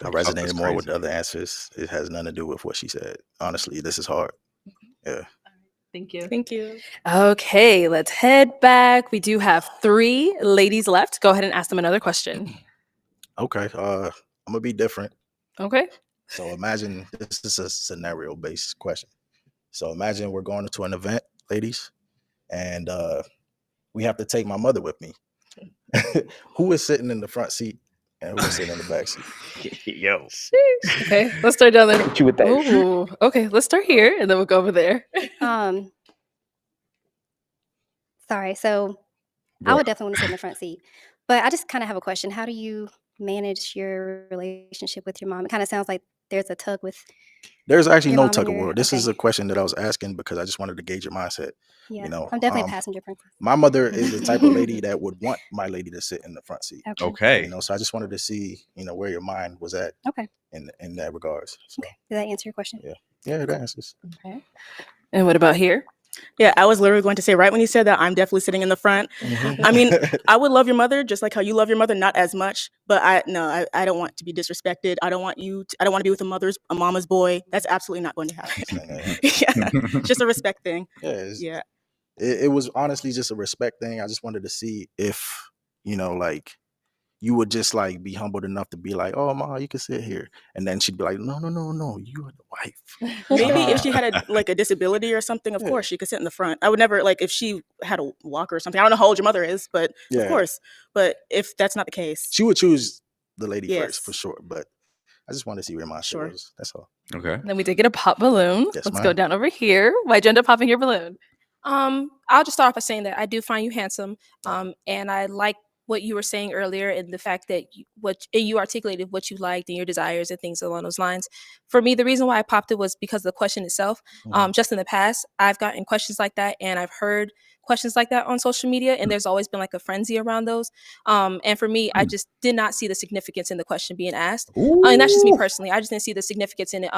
Speaker 18: I resonated more with the other answers. It has nothing to do with what she said. Honestly, this is hard. Yeah.
Speaker 6: Thank you.
Speaker 13: Thank you.
Speaker 6: Okay, let's head back. We do have 3 ladies left. Go ahead and ask them another question.
Speaker 18: Okay. I'm gonna be different.
Speaker 6: Okay.
Speaker 18: So imagine this is a scenario based question. So imagine we're going to an event, ladies, and we have to take my mother with me. Who is sitting in the front seat and who is sitting in the back seat?
Speaker 1: Yo.
Speaker 6: Okay, let's start down there.
Speaker 10: Hit you with that.
Speaker 6: Ooh, okay, let's start here and then we'll go over there.
Speaker 15: Sorry. So I would definitely want to sit in the front seat, but I just kind of have a question. How do you manage your relationship with your mom? It kind of sounds like there's a tug with.
Speaker 18: There's actually
Speaker 15: your
Speaker 18: no
Speaker 15: mom and
Speaker 18: tug of
Speaker 15: your.
Speaker 18: war. This is
Speaker 15: Okay.
Speaker 18: a question that I was asking because I just wanted to gauge your mindset.
Speaker 15: Yeah.
Speaker 18: You know,
Speaker 15: I'm definitely a passenger princess.
Speaker 18: my mother is the type of lady that would want my lady to sit in the front seat.
Speaker 15: Okay.
Speaker 1: Okay.
Speaker 18: You know, so I just wanted to see, where your mind was at
Speaker 15: Okay.
Speaker 18: in that regards. So
Speaker 15: Did that answer your question?
Speaker 18: yeah, that answers.
Speaker 6: Okay. And what about here?
Speaker 13: Yeah, I was literally going to say right when you said that, I'm definitely sitting in the front. I mean, I would love your mother just like how you love your mother, not as much, but I don't want to be disrespected. I don't want to be with a mama's boy. That's absolutely not going to happen. Yeah, just a respect thing.
Speaker 18: Yeah,
Speaker 13: Yeah.
Speaker 18: it was honestly just a respect thing. I just wanted to see if, like you would just like be humbled enough to be like, oh ma, you can sit here. And then she'd be like, no, you are the wife.
Speaker 13: Maybe if she had a disability or something, of course she could sit in the front. I would never if she had a walker or something. I don't know how old your mother is, but
Speaker 18: Yeah.
Speaker 13: of course. But if that's not the case,
Speaker 18: She would choose the lady
Speaker 13: Yes.
Speaker 18: first for sure. But I just wanted to see where my shit was. That's all.
Speaker 1: Okay.
Speaker 6: Then we did get a pop balloon.
Speaker 18: Yes,
Speaker 6: Let's
Speaker 18: ma'am.
Speaker 6: go down over here. Why'd you end up popping your balloon?
Speaker 16: I'll just start off by saying that I do find you handsome, and I like what you were saying earlier and the fact that you articulated what you liked and your desires and things along those lines. For me, the reason why I popped it was because of the question itself. Just in the past, I've gotten questions like that, and I've heard questions like that on social media, and there's always been like a frenzy around those. And for me, I just did not see the significance in the question being asked. And that's just me personally. I just didn't see the significance in it.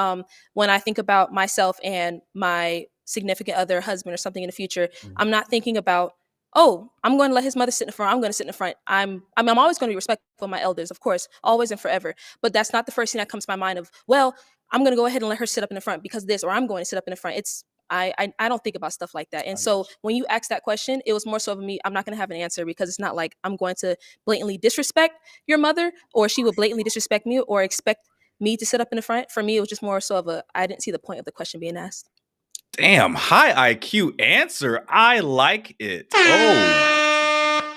Speaker 16: When I think about myself and my significant other, husband, or something in the future, I'm not thinking about, oh, I'm going to let his mother sit in the front. I'm going to sit in the front. I'm always going to be respectful of my elders, of course, always and forever. But that's not the first thing that comes to my mind of, well, I'm going to go ahead and let her sit up in the front because of this, or I'm going to sit up in the front. I don't think about stuff like that. And so when you asked that question, it was more so of me, I'm not going to have an answer because it's not like I'm going to blatantly disrespect your mother or she would blatantly disrespect me or expect me to sit up in the front. For me, it was just more so of I didn't see the point of the question being asked.
Speaker 1: Damn, high IQ answer. I like it. Oh.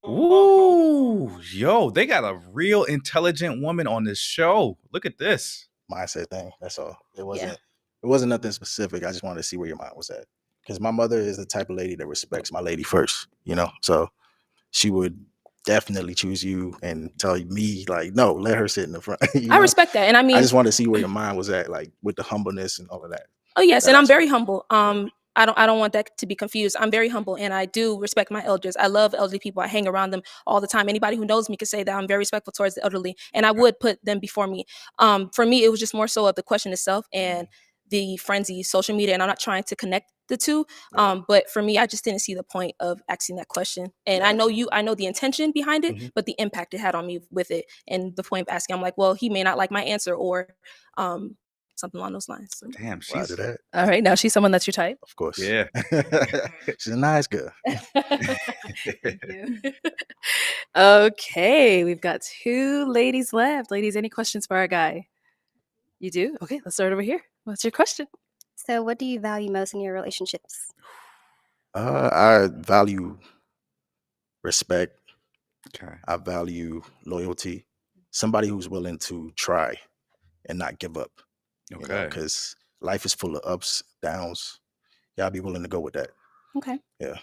Speaker 1: Ooh, yo, they got a real intelligent woman on this show. Look at this.
Speaker 18: Mindset thing. That's all. It wasn't nothing specific. I just wanted to see where your mind was at. Because my mother is the type of lady that respects my lady first, you know. So she would definitely choose you and tell me, like, no, let her sit in the front.
Speaker 16: I respect that. And I mean,
Speaker 18: I just want to see where your mind was at, like with the humbleness and all of that.
Speaker 16: Oh yes, and I'm very humble. I don't want that to be confused. I'm very humble and I do respect my elders. I love elderly people. I hang around them all the time. Anybody who knows me can say that I'm very respectful towards the elderly and I would put them before me. For me, it was just more so of the question itself and the frenzy, social media, and I'm not trying to connect the two. But for me, I just didn't see the point of asking that question. And I know the intention behind it, but the impact it had on me with it. And the point of asking, I'm like, well, he may not like my answer or something along those lines. So.
Speaker 1: Damn, she's
Speaker 18: that.
Speaker 6: All right, now she's someone that's your type.
Speaker 18: Of course.
Speaker 1: Yeah.
Speaker 18: She's a nice girl.
Speaker 6: Thank you. Okay, we've got 2 ladies left. Ladies, any questions for our guy? You do? Okay, let's start over here. What's your question?
Speaker 15: So, what do you value most in your relationships?
Speaker 18: I value respect.
Speaker 1: Okay.
Speaker 18: I value loyalty. Somebody who's willing to try and not give up.
Speaker 1: Okay.
Speaker 18: Because life is full of ups, downs. Y'all be willing to go with that.
Speaker 15: Okay.
Speaker 18: Yeah.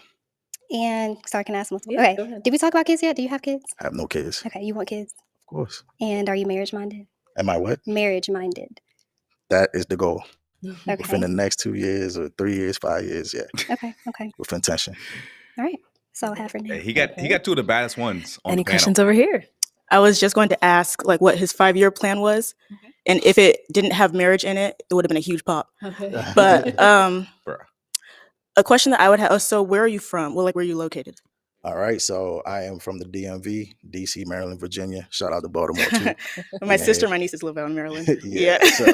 Speaker 15: And sorry, can I ask multiple?
Speaker 6: Yeah,
Speaker 15: Okay.
Speaker 6: go ahead.
Speaker 15: Did we talk about kids yet? Do you have kids?
Speaker 18: I have no kids.
Speaker 15: Okay, you want kids?
Speaker 18: Of course.
Speaker 15: And are you marriage minded?
Speaker 18: Am I what?
Speaker 15: Marriage minded.
Speaker 18: That is the goal.
Speaker 15: Okay.
Speaker 18: Within the next 2 years or 3 years, 5 years, yeah.
Speaker 15: Okay.
Speaker 18: With intention.
Speaker 15: All right. That's all I have for now.
Speaker 1: Hey, he got 2 of the baddest ones on
Speaker 6: Any
Speaker 1: the panel.
Speaker 6: questions over here?
Speaker 13: I was just going to ask like what his 5-year plan was. And if it didn't have marriage in it, it would have been a huge pop.
Speaker 6: Okay.
Speaker 13: But
Speaker 1: Bruh.
Speaker 13: a question that I would have, so where are you from? Well, like where are you located?
Speaker 18: All right. So I am from the DMV, DC, Maryland, Virginia. Shout out to Baltimore too.
Speaker 13: My sister,
Speaker 18: Yeah.
Speaker 13: my nieces live out in Maryland.
Speaker 18: Yeah. So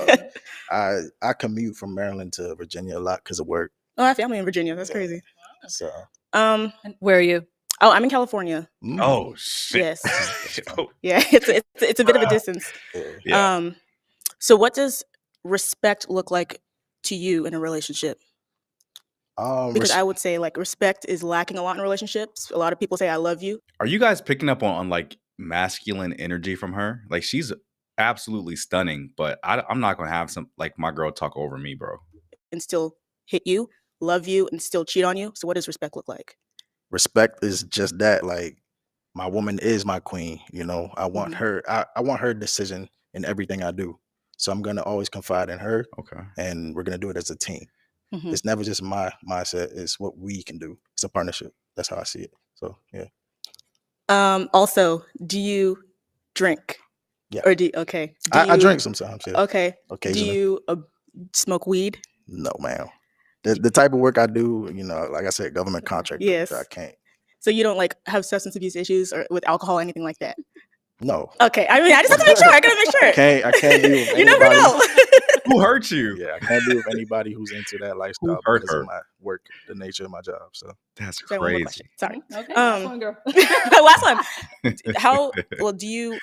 Speaker 18: I commute from Maryland to Virginia a lot because of work.
Speaker 13: Oh, I have family in Virginia. That's crazy.
Speaker 18: So
Speaker 13: And
Speaker 6: where are you?
Speaker 13: Oh, I'm in California.
Speaker 1: Oh shit.
Speaker 13: Yes.
Speaker 1: Oh,
Speaker 13: Yeah, it's a bit of a distance.
Speaker 1: yeah.
Speaker 13: So what does respect look like to you in a relationship? Because I would say like respect is lacking a lot in relationships. A lot of people say I love you.
Speaker 1: Are you guys picking up on like masculine energy from her? Like she's absolutely stunning, but I'm not gonna have some like my girl talk over me, bro.
Speaker 13: And still hit you, love you, and still cheat on you. So what does respect look like?
Speaker 18: respect is just that. Like my woman is my queen. You know, I want her. I want her decision in everything I do. So I'm gonna always confide in her.
Speaker 1: Okay.
Speaker 18: And we're gonna do it as a team.
Speaker 13: Mhm.
Speaker 18: It's never just my mindset. It's what we can do. It's a partnership. That's how I see it. So yeah.
Speaker 13: Also, do you drink?
Speaker 18: Yeah.
Speaker 13: Or okay.
Speaker 18: I drink sometimes. Yeah.
Speaker 13: Okay.
Speaker 18: Occasionally.
Speaker 13: Do you smoke weed?
Speaker 18: No, ma'am. The type of work I do, you know, like I said, government contract.
Speaker 13: Yes.
Speaker 18: I can't.
Speaker 13: So you don't like have substance abuse issues or with alcohol, anything like that?
Speaker 18: No.
Speaker 13: Okay. I mean, I just have to make sure. I gotta make sure.
Speaker 18: I can't be with
Speaker 13: You never
Speaker 18: anybody-
Speaker 13: know.
Speaker 1: Who hurt you?
Speaker 18: Yeah, I can't be with anybody who's into that lifestyle
Speaker 1: hurt
Speaker 18: because
Speaker 1: her?
Speaker 18: of my work, the nature of my job. So
Speaker 1: That's
Speaker 13: Say one more
Speaker 1: crazy.
Speaker 13: question. Sorry.
Speaker 6: Okay, last one, girl.
Speaker 13: Last one. How well do you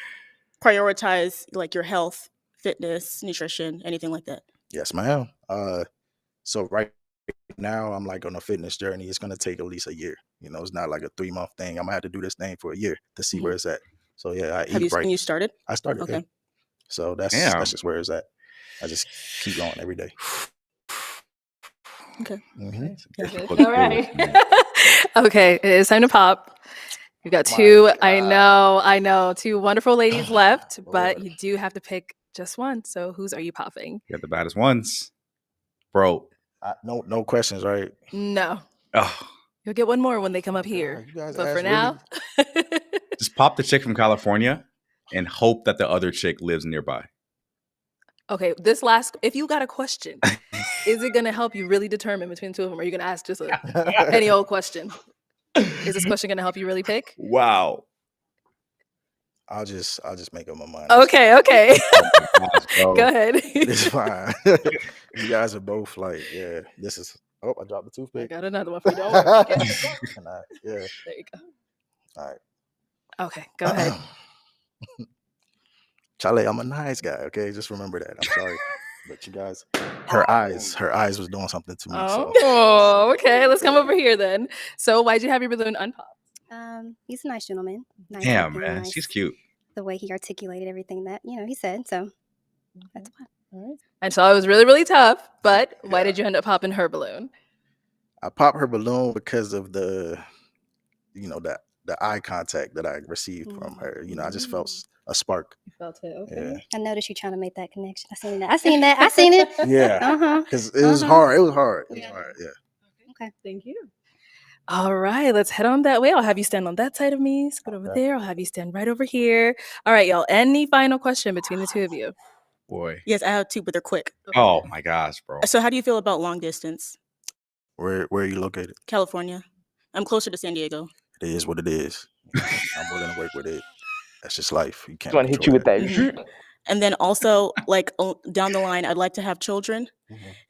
Speaker 13: prioritize like your health, fitness, nutrition, anything like that?
Speaker 18: yes, ma'am. So right now I'm like on a fitness journey. It's gonna take at least a year. You know, it's not like a 3-month thing. I'm gonna have to do this thing for a year to see where it's at. So yeah, I
Speaker 13: Have
Speaker 18: eat right.
Speaker 13: you started?
Speaker 18: I started.
Speaker 13: Okay.
Speaker 18: Yeah. So that's
Speaker 1: Damn.
Speaker 18: just where it's at. I just keep going every day.
Speaker 13: Okay.
Speaker 18: Mhm.
Speaker 6: All right. Okay, it's time to pop. We've got two. I know, 2 wonderful ladies left, but you do have to pick just one. So whose are you popping?
Speaker 1: You got the baddest ones, bro.
Speaker 18: No questions, right?
Speaker 6: No.
Speaker 1: Oh,
Speaker 6: You'll get one more when they come up here.
Speaker 18: guys
Speaker 6: But for
Speaker 18: asked
Speaker 6: now,
Speaker 1: just pop the chick from California and hope that the other chick lives nearby.
Speaker 6: okay, this last, if you got a question, is it going to help you really determine between the 2 of them? Or are you going to ask just any old question? Is this question going to help you really pick?
Speaker 1: Wow.
Speaker 18: I'll just make up my mind.
Speaker 6: Okay, okay.
Speaker 1: bro.
Speaker 6: Go ahead.
Speaker 18: It's fine. You guys are both like, yeah. This is. Oh, I dropped the
Speaker 6: I
Speaker 18: toothpick.
Speaker 6: got another one for you. Don't worry.
Speaker 18: And yeah.
Speaker 6: There you go.
Speaker 18: All right.
Speaker 6: Okay, go ahead.
Speaker 18: Charlie, I'm a nice guy. Okay, just remember that. I'm sorry, but you guys, her eyes was doing something to me. So
Speaker 6: Oh, okay. Let's come over here then. So, why'd you have your balloon unpopped?
Speaker 15: He's a nice gentleman. Nice
Speaker 1: Damn,
Speaker 15: looking,
Speaker 1: man,
Speaker 15: nice.
Speaker 1: she's cute.
Speaker 15: The way he articulated everything that he said. So that's why.
Speaker 6: And so it was really, really tough. But why did you end up popping her balloon?
Speaker 18: I popped her balloon because of the eye contact that I received from her. I just felt a spark.
Speaker 6: You felt it. Okay.
Speaker 18: Yeah.
Speaker 15: I noticed you trying to make that connection. I seen that. I seen it.
Speaker 18: Yeah.
Speaker 15: Uh-huh.
Speaker 18: Because it was hard. It was hard. It was hard. Yeah.
Speaker 15: Okay.
Speaker 6: Thank you. All right, let's head on that way. I'll have you stand on that side of me, scoot over there. I'll have you stand right over here. All right, y'all. Any final question between the two of you?
Speaker 1: Boy.
Speaker 13: Yes, I have two, but they're quick.
Speaker 1: Oh my gosh, bro.
Speaker 13: So how do you feel about long distance?
Speaker 18: Where are you located?
Speaker 13: California. I'm closer to San Diego.
Speaker 18: It is what it is. I'm willing to work with it. That's just life. You can't.
Speaker 19: Trying to hit you with that.
Speaker 13: Mhm. And then also, like down the line, I'd like to have children.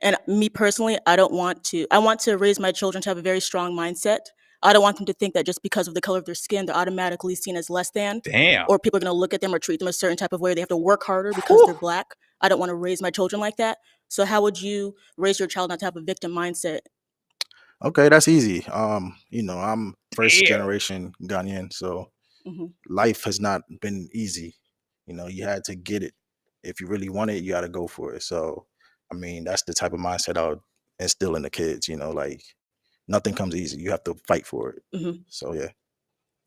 Speaker 13: And me personally, I want to raise my children to have a very strong mindset. I don't want them to think that just because of the color of their skin, they're automatically seen as less than.
Speaker 1: Damn.
Speaker 13: Or people are going to look at them or treat them a certain type of way. They have to work harder because they're black. I don't want to raise my children like that. So how would you raise your child not to have a victim mindset?
Speaker 18: Okay, that's easy. I'm first
Speaker 1: Damn.
Speaker 18: generation Ghanaian, so life has not been easy. You had to get it. If you really want it, you got to go for it. So, I mean, that's the type of mindset I would instill in the kids. Like nothing comes easy. You have to fight for it.
Speaker 13: Mhm.
Speaker 18: So yeah,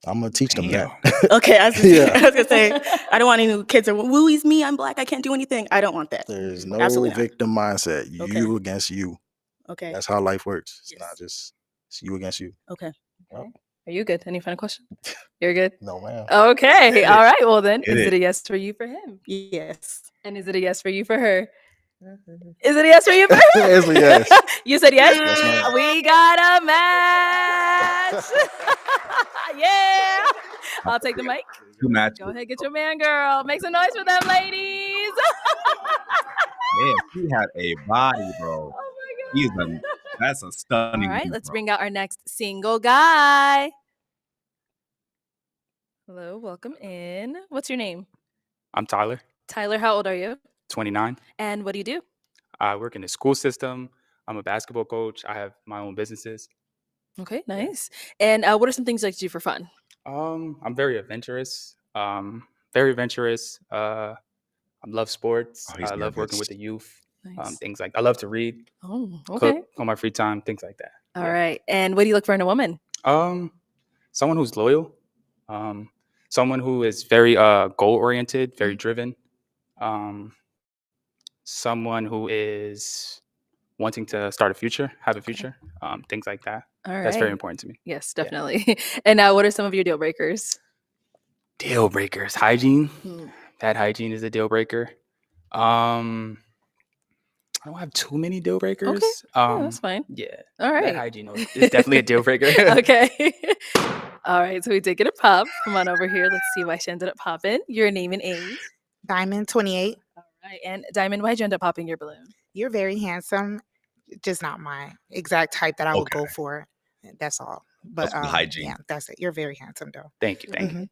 Speaker 18: I'm gonna teach them that.
Speaker 13: Okay, I was
Speaker 18: Yeah.
Speaker 13: gonna say, I don't want any kids that wooey's me, I'm black, I can't do anything. I don't want that.
Speaker 18: There's no
Speaker 13: Absolutely not.
Speaker 18: victim mindset.
Speaker 13: Okay.
Speaker 18: You against you.
Speaker 13: Okay.
Speaker 18: That's how life works. It's not just it's you against you.
Speaker 13: Okay.
Speaker 18: Well,
Speaker 6: Are you good? Any final question? You're good?
Speaker 18: no, ma'am.
Speaker 6: Okay. All right. Well, then,
Speaker 18: Hit
Speaker 6: is
Speaker 18: it.
Speaker 6: it a yes for you for him?
Speaker 13: Yes.
Speaker 6: And is it a yes for you for her? Is it a yes for you for her?
Speaker 18: It's a yes.
Speaker 6: You said yes?
Speaker 18: Yes, ma'am.
Speaker 6: We got a match. Yeah. I'll take the mic.
Speaker 1: Two matches.
Speaker 6: Go ahead, get your man, girl. Make some noise for them, ladies.
Speaker 1: Man, he had a body, bro. That's a
Speaker 6: All
Speaker 1: stunning.
Speaker 6: right,
Speaker 1: dude,
Speaker 6: let's
Speaker 1: bro.
Speaker 6: bring out our next single guy. Hello, welcome in. What's your name?
Speaker 20: I'm Tyler,
Speaker 6: Tyler, how old are you?
Speaker 20: 29.
Speaker 6: And what do you do?
Speaker 20: I work in the school system. I'm a basketball coach. I have my own businesses.
Speaker 6: Okay, nice. And what are some things you like to do for fun?
Speaker 20: I'm very adventurous. Very adventurous. I love sports.
Speaker 1: Oh, he's
Speaker 20: I love working
Speaker 1: nervous.
Speaker 20: with the youth.
Speaker 6: Nice.
Speaker 20: Things like I love to read,
Speaker 6: Oh,
Speaker 20: cook
Speaker 6: okay.
Speaker 20: on my free time, things like that.
Speaker 6: All right. And what do you look for in a woman?
Speaker 20: Someone who's loyal. Someone who is very goal oriented, very driven. Someone who is wanting to start a future, have a future, things like that.
Speaker 6: All
Speaker 20: That's very
Speaker 6: right.
Speaker 20: important to me.
Speaker 6: Yes, definitely. And what are some of your deal breakers?
Speaker 20: Deal breakers, hygiene.
Speaker 6: Hmm.
Speaker 20: Bad hygiene is a deal breaker. I don't have too many deal breakers.
Speaker 6: Okay. Yeah, that's fine.
Speaker 20: Yeah.
Speaker 6: All
Speaker 20: Bad
Speaker 6: right.
Speaker 20: hygiene is definitely a deal breaker.
Speaker 6: Okay. All right. So we did get a pop. Come on over here. Let's see why she ended up popping. Your name and age.
Speaker 12: Diamond 28.
Speaker 6: All right. And Diamond, why'd you end up popping your balloon?
Speaker 12: You're very handsome. Just not my exact type that I would go
Speaker 1: Okay.
Speaker 12: for. That's all. But
Speaker 1: Also the hygiene.
Speaker 12: yeah, that's it. You're very handsome though.
Speaker 20: Thank you. Thank you.
Speaker 12: Mhm.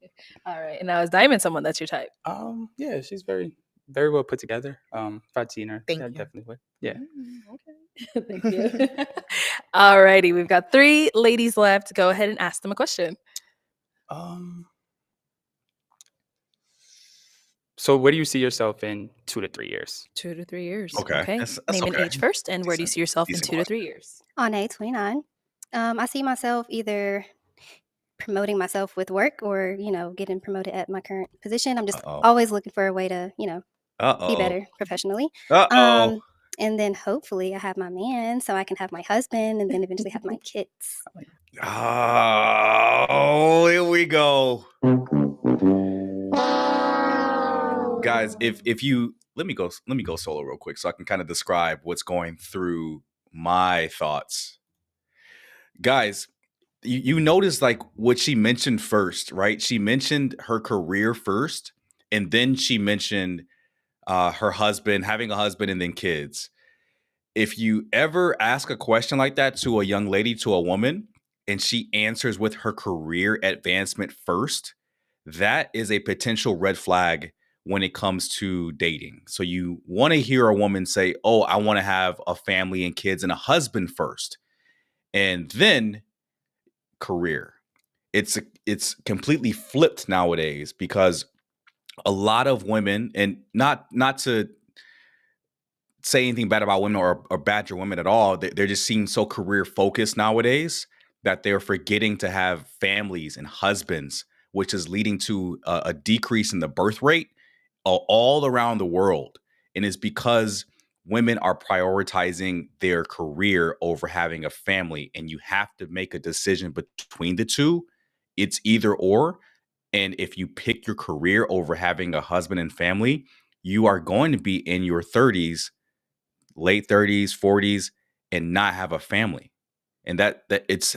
Speaker 6: All right. And now is Diamond someone that's your type?
Speaker 20: Yeah, she's very, very well put together. If I'd seen her,
Speaker 12: Thank
Speaker 20: I
Speaker 12: you.
Speaker 20: definitely would. Yeah.
Speaker 6: Thank you. All righty. We've got 3 ladies left. Go ahead and ask them a question.
Speaker 20: So where do you see yourself in 2 to 3 years?
Speaker 6: 2 to 3 years.
Speaker 1: Okay. That's
Speaker 6: Name and
Speaker 1: okay.
Speaker 6: age first. And where do you see yourself in
Speaker 1: Decent
Speaker 6: 2 to 3 years?
Speaker 15: On A29, I see myself either promoting myself with work or getting promoted at my current position. I'm just
Speaker 1: Uh-oh.
Speaker 15: always looking for a way to be
Speaker 1: Uh-oh.
Speaker 15: better professionally.
Speaker 1: Uh-oh.
Speaker 15: And then hopefully I have my man so I can have my husband and then eventually have my kids.
Speaker 1: Oh, here we go. Guys, if you let me go solo real quick so I can kind of describe what's going through my thoughts. Guys, you notice like what she mentioned first, right? She mentioned her career first, and then she mentioned her husband, having a husband, and then kids. If you ever ask a question like that to a young lady, to a woman, and she answers with her career advancement first, that is a potential red flag when it comes to dating. So you want to hear a woman say, "Oh, I want to have a family and kids and a husband first, and then career." It's completely flipped nowadays because a lot of women, and not to say anything bad about women or badger women at all. They're just seem so career focused nowadays that they're forgetting to have families and husbands, which is leading to a decrease in the birth rate all around the world. And it's because women are prioritizing their career over having a family. And you have to make a decision between the two. It's either or. And if you pick your career over having a husband and family, you are going to be in your 30s, late 30s, 40s, and not have a family. And that it's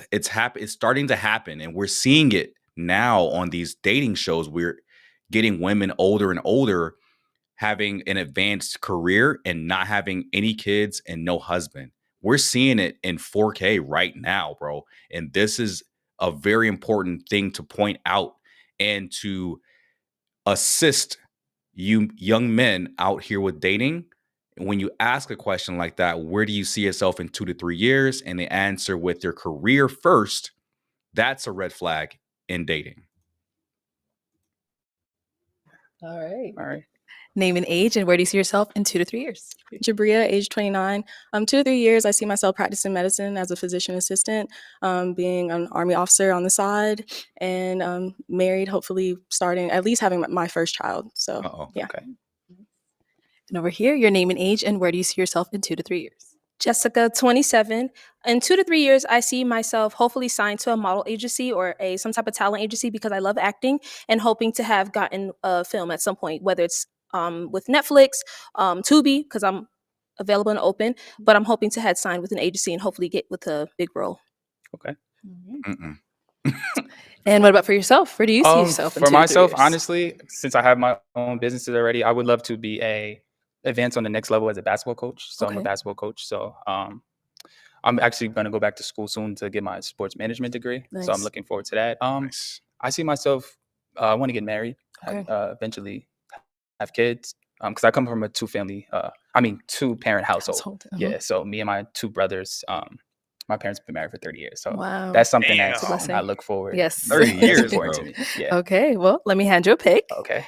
Speaker 1: starting to happen. And we're seeing it now on these dating shows. We're getting women older and older having an advanced career and not having any kids and no husband. We're seeing it in 4K right now, bro. And this is a very important thing to point out and to assist you young men out here with dating. When you ask a question like that, where do you see yourself in 2 to 3 years? And they answer with their career first. That's a red flag in dating.
Speaker 6: All right.
Speaker 20: All right.
Speaker 6: Name and age, and where do you see yourself in 2 to 3 years?
Speaker 13: Jabria, age 29. 2 to 3 years, I see myself practicing medicine as a physician assistant, being an Army officer on the side, and married, hopefully starting, at least having my first child. So, yeah.
Speaker 20: Okay.
Speaker 6: And over here, your name and age, and where do you see yourself in 2 to 3 years?
Speaker 16: Jessica, 27. In 2 to 3 years, I see myself hopefully signed to a model agency or some type of talent agency because I love acting, and hoping to have gotten a film at some point, whether it's with Netflix, Tubi, because I'm available and open, but I'm hoping to have signed with an agency and hopefully get with a big role.
Speaker 20: Okay.
Speaker 6: And what about for yourself? Where do you see yourself in 2
Speaker 20: For
Speaker 6: to 3
Speaker 20: myself,
Speaker 6: years?
Speaker 20: honestly, since I have my own businesses already, I would love to be advance on the next level as a basketball coach. So I'm a
Speaker 6: Okay.
Speaker 20: basketball coach. So I'm actually going to go back to school soon to get my sports management degree. So I'm
Speaker 6: Nice.
Speaker 20: looking forward to that. I see myself, I want to get married,
Speaker 6: Okay.
Speaker 20: eventually have kids. Because I come from a two-parent household. Yeah. So me and my two brothers, my parents have been married for 30 years. So
Speaker 6: Wow.
Speaker 20: that's something
Speaker 6: That's a
Speaker 20: that
Speaker 6: blessing.
Speaker 20: I look forward.
Speaker 6: Yes.
Speaker 1: 30
Speaker 20: That's
Speaker 1: years,
Speaker 20: important
Speaker 1: bro.
Speaker 20: to me. Yeah.
Speaker 6: Okay, well, let me hand you a pick.
Speaker 20: Okay.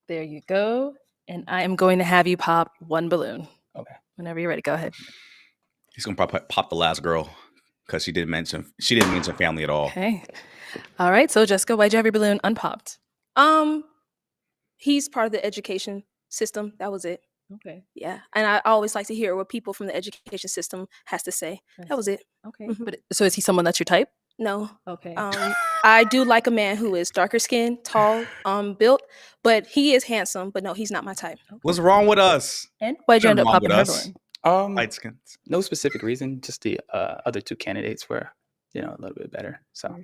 Speaker 6: There you go. And I am going to have you pop one balloon.
Speaker 20: Okay.
Speaker 6: Whenever you're ready, go ahead.
Speaker 1: He's gonna pop the last girl because she didn't mention family at all.
Speaker 6: Okay. All right. So Jessica, why'd you have your balloon unpopped?
Speaker 16: He's part of the education system. That was it.
Speaker 6: Okay.
Speaker 16: Yeah. And I always like to hear what people from the education system has to say. That was it.
Speaker 6: Okay.
Speaker 16: Mhm.
Speaker 6: But so is he someone that's your type?
Speaker 16: No.
Speaker 6: Okay.
Speaker 16: I do like a man who is darker skinned, tall, built, but he is handsome. But no, he's not my type.
Speaker 1: What's wrong with us?
Speaker 6: And why'd you end up
Speaker 1: Nothing wrong
Speaker 6: popping
Speaker 1: with
Speaker 6: her
Speaker 1: us.
Speaker 6: balloon?
Speaker 1: Light skin.
Speaker 20: No specific reason. Just the other two candidates were, a little bit better. So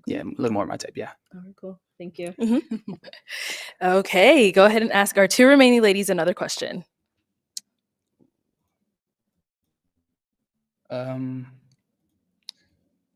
Speaker 20: yeah, a little more my type. Yeah.
Speaker 6: All right, cool. Thank you.
Speaker 16: Mm-hmm.
Speaker 6: Okay, go ahead and ask our two remaining ladies another question.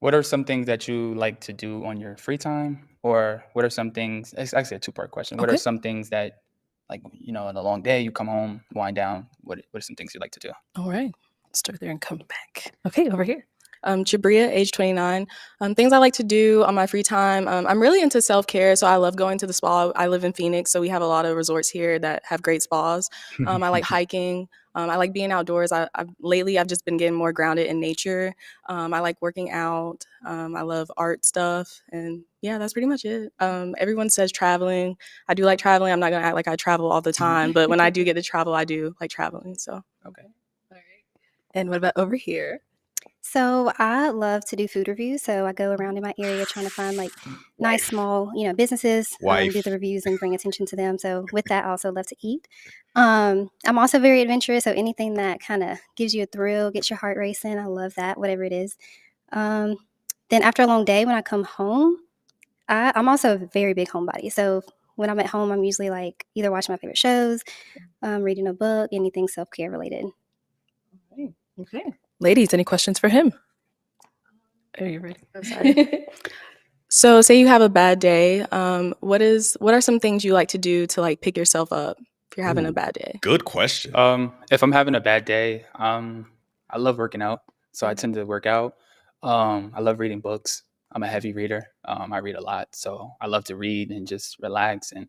Speaker 20: What are some things that you like to do on your free time? Or what are some things, it's actually a two-part question. What are
Speaker 6: Okay.
Speaker 20: some things that, like, in a long day, you come home, wind down, what are some things you like to do?
Speaker 6: All right. Let's start there and come back. Okay, over here.
Speaker 13: Jabria, age 29. Things I like to do on my free time. I'm really into self-care, so I love going to the spa. I live in Phoenix, so we have a lot of resorts here that have great spas. I like hiking. I like being outdoors. Lately I've just been getting more grounded in nature. I like working out. I love art stuff, and yeah, that's pretty much it. Everyone says traveling. I do like traveling. I'm not gonna act like I travel all the time, but when I do get to travel, I do like traveling. So
Speaker 20: okay.
Speaker 6: And what about over here?
Speaker 15: So I love to do food reviews. So I go around in my area trying to find like nice small, businesses, do
Speaker 1: Wife.
Speaker 15: the reviews and bring attention to them. So with that, I also love to eat. I'm also very adventurous. So anything that kind of gives you a thrill, gets your heart racing, I love that, whatever it is. Then after a long day, when I come home, I'm also a very big homebody. So when I'm at home, I'm usually like either watching my favorite shows, reading a book, anything self-care related.
Speaker 6: Okay. Ladies, any questions for him? Are you ready?
Speaker 13: I'm sorry. So say you have a bad day. What are some things you like to do to like pick yourself up if you're having a bad day?
Speaker 1: Good question.
Speaker 20: If I'm having a bad day, I love working out, so I tend to work out. I love reading books. I'm a heavy reader. I read a lot, so I love to read and just relax. And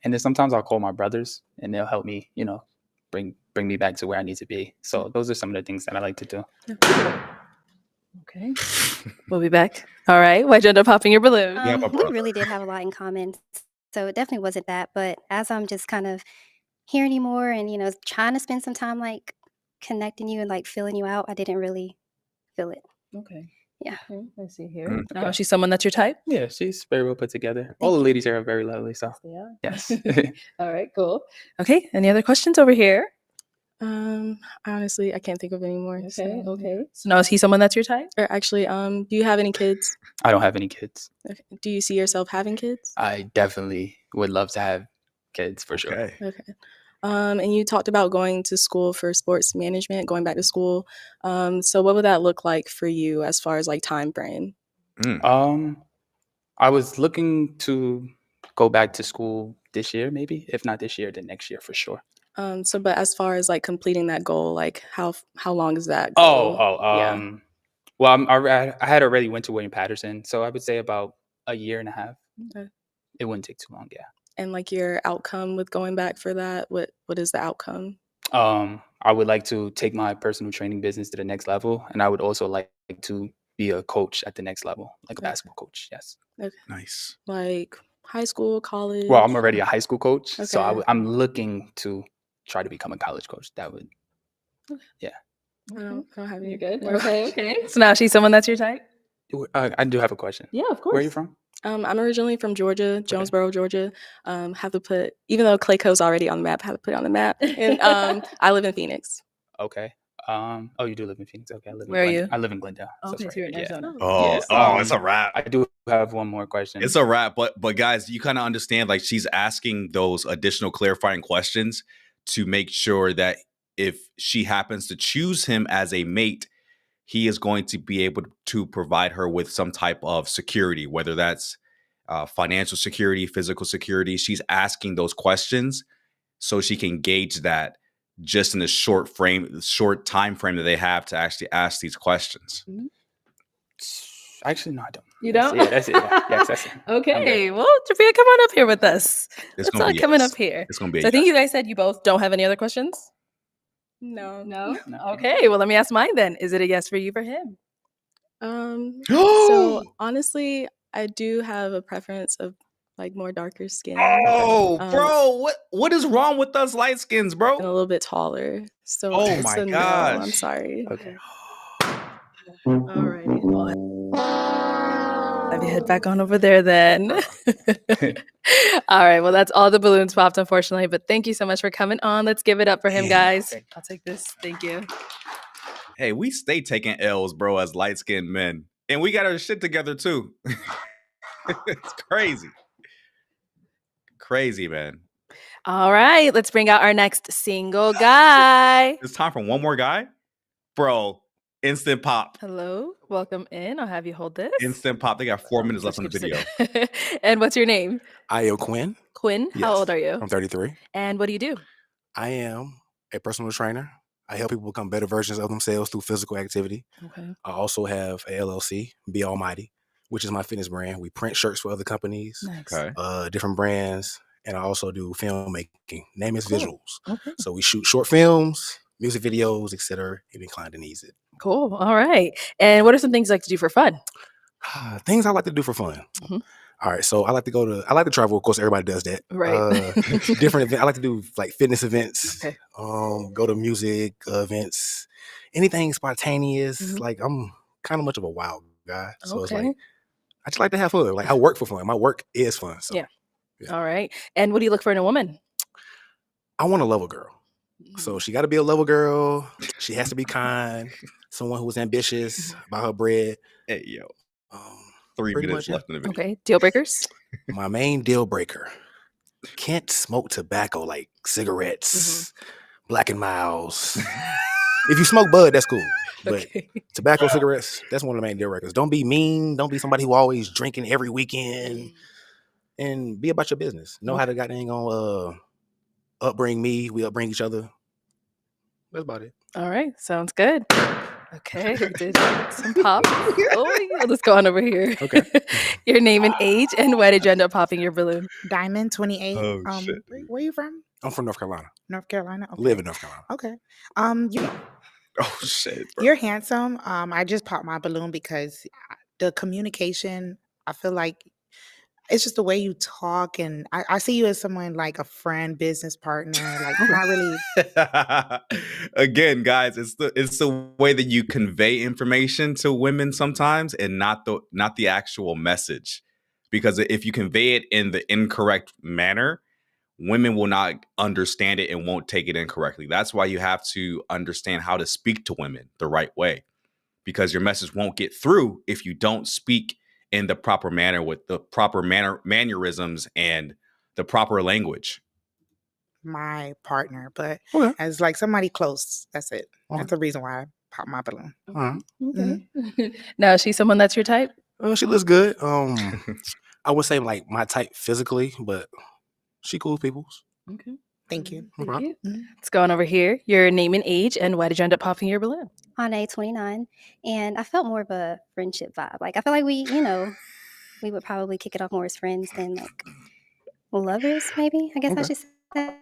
Speaker 20: then sometimes I'll call my brothers, and they'll help me, bring me back to where I need to be. So those are some of the things that I like to do.
Speaker 6: Okay. We'll be back. All right. Why'd you end up popping your balloon?
Speaker 15: We really did have a lot in common. So it definitely wasn't that. But as I'm just kind of hearing you more and, trying to spend some time like connecting you and like filling you out, I didn't really feel it.
Speaker 6: Okay.
Speaker 15: Yeah.
Speaker 6: I see here. Oh, she's someone that's your type?
Speaker 20: Yeah, she's very well put together. All the ladies here are very lovely. So
Speaker 6: They are.
Speaker 20: yes.
Speaker 6: All right, cool. Okay. Any other questions over here?
Speaker 13: Honestly, I can't think of any more.
Speaker 6: Okay.
Speaker 13: So.
Speaker 6: Okay. So now is he someone that's your type?
Speaker 13: Or actually, do you have any kids?
Speaker 20: I don't have any kids.
Speaker 13: Okay. Do you see yourself having kids?
Speaker 20: I definitely would love to have kids for sure.
Speaker 13: Okay. And you talked about going to school for sports management, going back to school. So what would that look like for you as far as like time frame?
Speaker 20: I was looking to go back to school this year, maybe. If not this year, then next year for sure.
Speaker 13: But as far as like completing that goal, like how long is that goal? Yeah.
Speaker 20: Well, I had already went to William Patterson, so I would say about a year and a half.
Speaker 13: Okay.
Speaker 20: It wouldn't take too long, yeah.
Speaker 13: And like your outcome with going back for that, what is the outcome?
Speaker 20: I would like to take my personal training business to the next level, and I would also like to be a coach at the next level, like a basketball coach. Yes.
Speaker 13: Okay.
Speaker 1: Nice.
Speaker 13: Like high school, college?
Speaker 20: Well, I'm already a high school coach, so
Speaker 13: Okay.
Speaker 20: I'm looking to try to become a college coach. That would, yeah.
Speaker 13: I don't have any.
Speaker 6: You're good. Okay. So now she's someone that's your type?
Speaker 20: I do have a question.
Speaker 6: Yeah, of course.
Speaker 20: Where are you from?
Speaker 13: I'm originally from Georgia, Jonesboro, Georgia. Have to put, even though Clayco's already on the map, have to put it on the map. And I live in Phoenix.
Speaker 20: Okay. Oh, you do live in Phoenix. Okay.
Speaker 6: Where are you?
Speaker 20: I live in Glendale. So
Speaker 6: Okay,
Speaker 20: it's
Speaker 6: so you're in
Speaker 20: right.
Speaker 6: Arizona.
Speaker 1: Oh, it's a wrap.
Speaker 20: I do have one more question.
Speaker 1: It's a wrap, but guys, you kind of understand, like, she's asking those additional clarifying questions to make sure that if she happens to choose him as a mate, he is going to be able to provide her with some type of security, whether that's financial security, physical security. She's asking those questions so she can gauge that just in the short time frame that they have to actually ask these questions.
Speaker 20: Actually, no, I don't.
Speaker 6: You don't?
Speaker 20: Yeah, that's it. Yeah. Yes, that's it.
Speaker 6: Okay. Well, Jafia, come on up here with us.
Speaker 1: It's
Speaker 6: What's
Speaker 1: gonna be
Speaker 6: coming
Speaker 1: yes.
Speaker 6: up here?
Speaker 1: It's gonna be a
Speaker 6: So I think
Speaker 1: yes.
Speaker 6: you guys said you both don't have any other questions?
Speaker 13: No.
Speaker 6: No? Okay. Well, let me ask mine then. Is it a yes for you for him?
Speaker 13: So honestly, I do have a preference of like more darker skin.
Speaker 1: Oh, bro, what is wrong with us light skins, bro?
Speaker 13: And a little bit taller. So
Speaker 1: Oh
Speaker 13: it's
Speaker 1: my
Speaker 13: a no,
Speaker 1: gosh.
Speaker 13: I'm sorry.
Speaker 20: Okay.
Speaker 6: All righty. Well, have you head back on over there then. All right. Well, that's all the balloons popped, unfortunately. But thank you so much for coming on. Let's give it up for him, guys. I'll take this. Thank you.
Speaker 1: Hey, we stay taking L's, bro, as light skinned men. And we got our shit together too. It's crazy. Crazy, man.
Speaker 6: All right. Let's bring out our next single guy.
Speaker 1: It's time for one more guy. Bro, instant pop.
Speaker 6: Hello. Welcome in. I'll have you hold this.
Speaker 1: Instant pop. They got 4 minutes left on the video.
Speaker 6: And what's your name?
Speaker 19: I am Quinn.
Speaker 6: Quinn. How
Speaker 19: Yes.
Speaker 6: old are you?
Speaker 19: I'm 33.
Speaker 6: And what do you do?
Speaker 19: I am a personal trainer. I help people become better versions of themselves through physical activity.
Speaker 6: Okay.
Speaker 19: I also have a LLC, Be Almighty, which is my fitness brand. We print shirts for other companies,
Speaker 6: Nice.
Speaker 19: different brands, and I also do filmmaking. Name is
Speaker 6: Cool.
Speaker 19: visuals.
Speaker 6: Okay.
Speaker 19: So we shoot short films, music videos, etc. Any client that needs it.
Speaker 6: Cool. All right. And what are some things you like to do for fun?
Speaker 19: Things I like to do for fun.
Speaker 6: Mhm.
Speaker 19: All right, so I like to travel. Of course, everybody does that.
Speaker 6: Right.
Speaker 19: Different events. I like to do like fitness events.
Speaker 6: Okay.
Speaker 19: Go to music events. Anything spontaneous.
Speaker 6: Mhm.
Speaker 19: Like I'm kind of much of a wild guy, so it's like
Speaker 6: Okay.
Speaker 19: I just like to have fun. Like I work for fun. My work is fun. So
Speaker 6: Yeah. All right. And what do you look for in a woman?
Speaker 19: I want a level girl. So she got to be a level girl. She has to be kind. Someone who's ambitious about her bread.
Speaker 1: Hey, yo. 3
Speaker 19: pretty
Speaker 1: minutes
Speaker 19: much, yeah.
Speaker 1: left in the video.
Speaker 6: Okay, deal breakers.
Speaker 19: My main deal breaker: can't smoke tobacco like cigarettes, Black and Milds. If you smoke bud, that's cool. But tobacco, cigarettes, that's one of the main deal breakers. Don't be mean. Don't be somebody who always drinking every weekend. And be about your business. Know how to goddamn gonna upbring me. We upbring each other. That's about it.
Speaker 6: All right, sounds good. Okay, we did some pop. Oh, yeah, let's go on over here.
Speaker 19: Okay.
Speaker 6: Your name and age, and why did you end up popping your balloon?
Speaker 12: Diamond, 28.
Speaker 1: Oh, shit.
Speaker 12: Where you from?
Speaker 19: I'm from North Carolina.
Speaker 12: North Carolina. Okay.
Speaker 19: Live in North Carolina.
Speaker 12: Okay. You
Speaker 1: Oh shit, bro.
Speaker 12: you're handsome. I just popped my balloon because the communication. I feel like it's just the way you talk, and I see you as someone like a friend, business partner. Like not really.
Speaker 1: Again, guys, it's the way that you convey information to women sometimes, and not the actual message. Because if you convey it in the incorrect manner, women will not understand it and won't take it incorrectly. That's why you have to understand how to speak to women the right way, because your message won't get through if you don't speak in the proper manner with the proper mannerisms and the proper language.
Speaker 12: My partner, but
Speaker 19: Okay.
Speaker 12: as like somebody close. That's it.
Speaker 19: Okay.
Speaker 12: That's the reason why I popped my balloon.
Speaker 19: All right.
Speaker 12: Mhm.
Speaker 6: Now, is she someone that's your type?
Speaker 19: She looks good. I would say like my type physically, but she cool people's.
Speaker 6: Okay.
Speaker 12: Thank you.
Speaker 19: No problem.
Speaker 6: Let's go on over here. Your name and age, and why did you end up popping your balloon?
Speaker 15: Ane, 29, and I felt more of a friendship vibe. Like I feel like we would probably kick it off more as friends than like lovers, maybe. I guess I
Speaker 19: Okay.
Speaker 15: should say.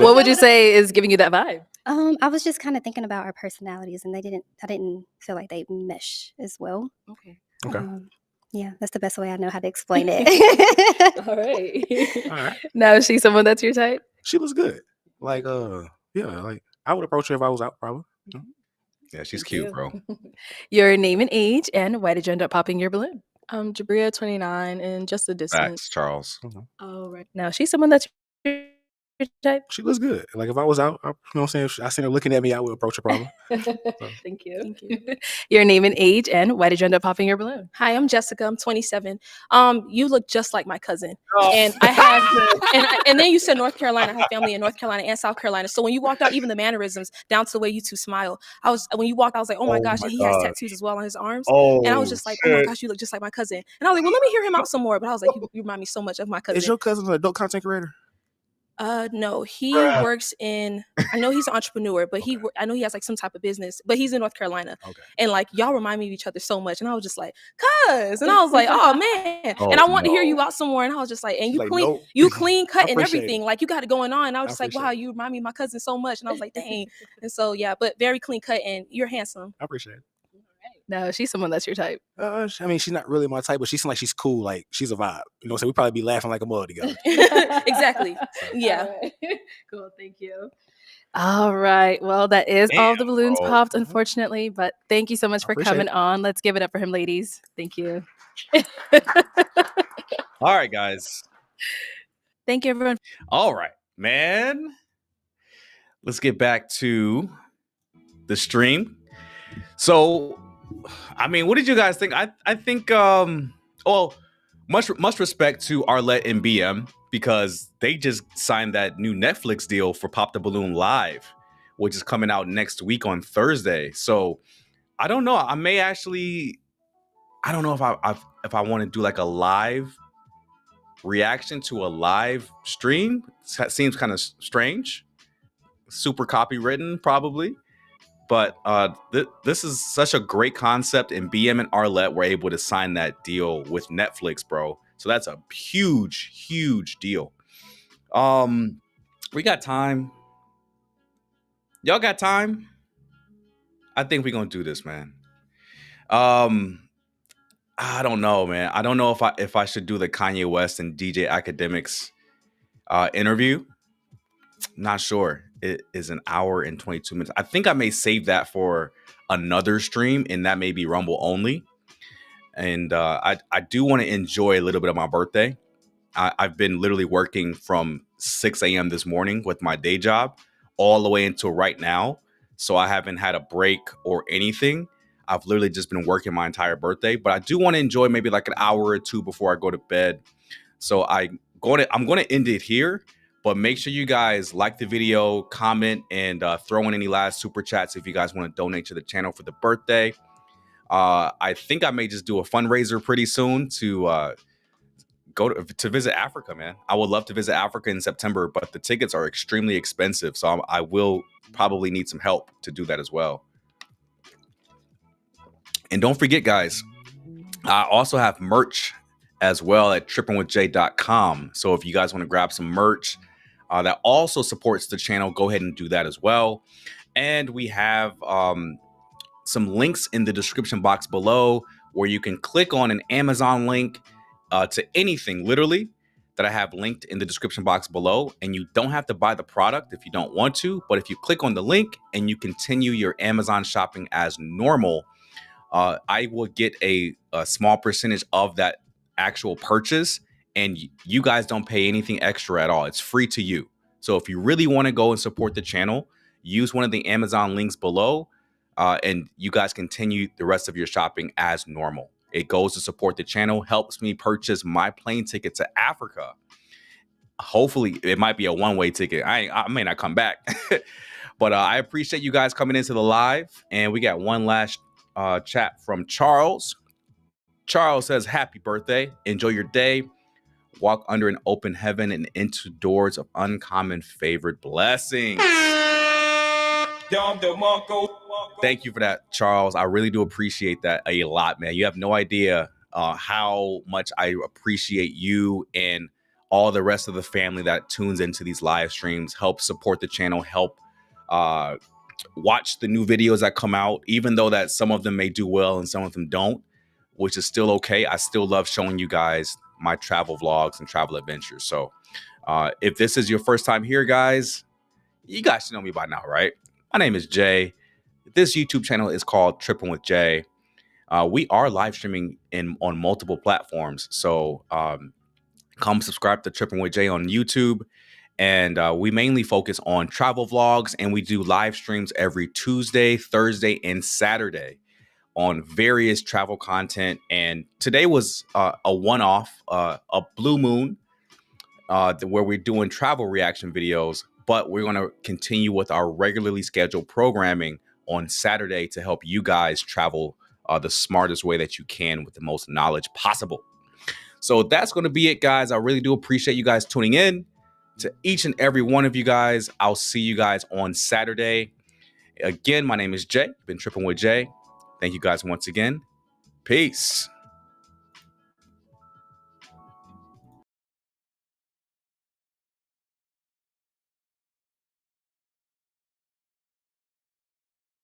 Speaker 6: What would you say is giving you that vibe?
Speaker 15: I was just kind of thinking about our personalities, and I didn't feel like they mesh as well.
Speaker 6: Okay.
Speaker 19: Okay.
Speaker 15: Yeah, that's the best way I know how to explain it.
Speaker 6: All right.
Speaker 19: All right.
Speaker 6: Now, is she someone that's your type?
Speaker 19: She looks good. Like yeah, like I would approach her if I was out, probably.
Speaker 1: Yeah, she's cute, bro.
Speaker 6: Your name and age, and why did you end up popping your balloon?
Speaker 14: Jabria, 29, and just the distance.
Speaker 1: Facts, Charles.
Speaker 6: Oh, right. Now, is she someone that's your type?
Speaker 19: She looks good. Like if I was out, you know what I'm saying? If I seen her looking at me, I would approach her probably.
Speaker 6: Thank you. Your name and age, and why did you end up popping your balloon?
Speaker 16: Hi, I'm Jessica. I'm 27. You look just like my cousin, and I have, and then you said North Carolina. I have family in North Carolina and South Carolina. So when you walked out, even the mannerisms, down to the way you two smile, when you walked, I was like, oh my gosh, and he has tattoos as well on his arms, and I was just like, oh my gosh, you look just like my cousin. And I was like, well, let me hear him out some more. But I was like, you remind me so much of my cousin.
Speaker 19: Is your cousin an adult content creator?
Speaker 16: No, he works in. I know he's an entrepreneur, but I know he has like some type of business, but he's in North Carolina.
Speaker 19: Okay.
Speaker 16: And like y'all remind me of each other so much, and I was just like, cuz, and I was like, oh man, and I want to hear you out some more, and I was just like, and you
Speaker 19: Like,
Speaker 16: clean,
Speaker 19: nope.
Speaker 16: you clean cut
Speaker 19: I
Speaker 16: and
Speaker 19: appreciate
Speaker 16: everything,
Speaker 19: it.
Speaker 16: like you got it going on. And I was
Speaker 19: I
Speaker 16: just like,
Speaker 19: appreciate
Speaker 16: wow,
Speaker 19: it.
Speaker 16: you remind me of my cousin so much, and I was like, dang. And so yeah, but very clean cut, and you're handsome.
Speaker 19: I appreciate it.
Speaker 6: Now, is she someone that's your type?
Speaker 19: I mean, she's not really my type, but she seems like she's cool. Like she's a vibe. You know, so we probably be laughing like a mug together.
Speaker 16: Exactly. Yeah.
Speaker 6: Cool. Thank you. All right. Well, that is all the balloons
Speaker 1: bro.
Speaker 6: popped, unfortunately. But thank you so much for
Speaker 19: appreciate
Speaker 6: coming
Speaker 19: it.
Speaker 6: on. Let's give it up for him, ladies. Thank you.
Speaker 1: All right, guys.
Speaker 6: Thank you, everyone.
Speaker 1: All right, man. Let's get back to the stream. So, I mean, what did you guys think? I think much respect to Arlette and BM, because they just signed that new Netflix deal for Pop the Balloon Live, which is coming out next week on Thursday. So, I don't know. I may actually, I don't know if I want to do like a live reaction to a live stream. Seems kind of strange. Super copywritten, probably. But this is such a great concept, and BM and Arlette were able to sign that deal with Netflix, bro. So that's a huge, huge deal. We got time. Y'all got time? I think we're gonna do this, man. I don't know, man. I don't know if I should do the Kanye West and DJ Academics interview. Not sure. It is an hour and 22 minutes. I think I may save that for another stream, and that may be Rumble only. And I do want to enjoy a little bit of my birthday. I've been literally working from 6 a.m. this morning with my day job all the way until right now. So I haven't had a break or anything. I've literally just been working my entire birthday, but I do want to enjoy maybe like an hour or two before I go to bed. So I'm going to end it here, but make sure you guys like the video, comment, and throw in any last super chats if you guys want to donate to the channel for the birthday. I think I may just do a fundraiser pretty soon to go to visit Africa, man. I would love to visit Africa in September, but the tickets are extremely expensive. So I will probably need some help to do that as well. And don't forget, guys, I also have merch as well at trippingwithjay.com. So if you guys want to grab some merch that also supports the channel, go ahead and do that as well. And we have some links in the description box below where you can click on an Amazon link to anything literally that I have linked in the description box below. And you don't have to buy the product if you don't want to, but if you click on the link and you continue your Amazon shopping as normal, I will get a small percentage of that actual purchase, and you guys don't pay anything extra at all. It's free to you. So if you really want to go and support the channel, use one of the Amazon links below, and you guys continue the rest of your shopping as normal. It goes to support the channel, helps me purchase my plane ticket to Africa. Hopefully, it might be a one-way ticket. I may not come back, but I appreciate you guys coming into the live. And we got one last chat from Charles. Charles says, happy birthday. Enjoy your day. Walk under an open heaven and into doors of uncommon favored blessings. Thank you for that, Charles. I really do appreciate that a lot, man. You have no idea how much I appreciate you and all the rest of the family that tunes into these live streams, help support the channel, help watch the new videos that come out, even though that some of them may do well and some of them don't, which is still okay. I still love showing you guys my travel vlogs and travel adventures. So if this is your first time here, guys, you guys should know me by now, right? My name is Jay. This YouTube channel is called Tripping with Jay. We are live streaming on multiple platforms. So come subscribe to Tripping with Jay on YouTube. And we mainly focus on travel vlogs, and we do live streams every Tuesday, Thursday, and Saturday on various travel content. And today was a one-off, a blue moon, where we're doing travel reaction videos, but we're going to continue with our regularly scheduled programming on Saturday to help you guys travel the smartest way that you can with the most knowledge possible. So that's going to be it, guys. I really do appreciate you guys tuning in. To each and every one of you guys, I'll see you guys on Saturday. Again, my name is Jay. Been Tripping with Jay. Thank you guys once again. Peace.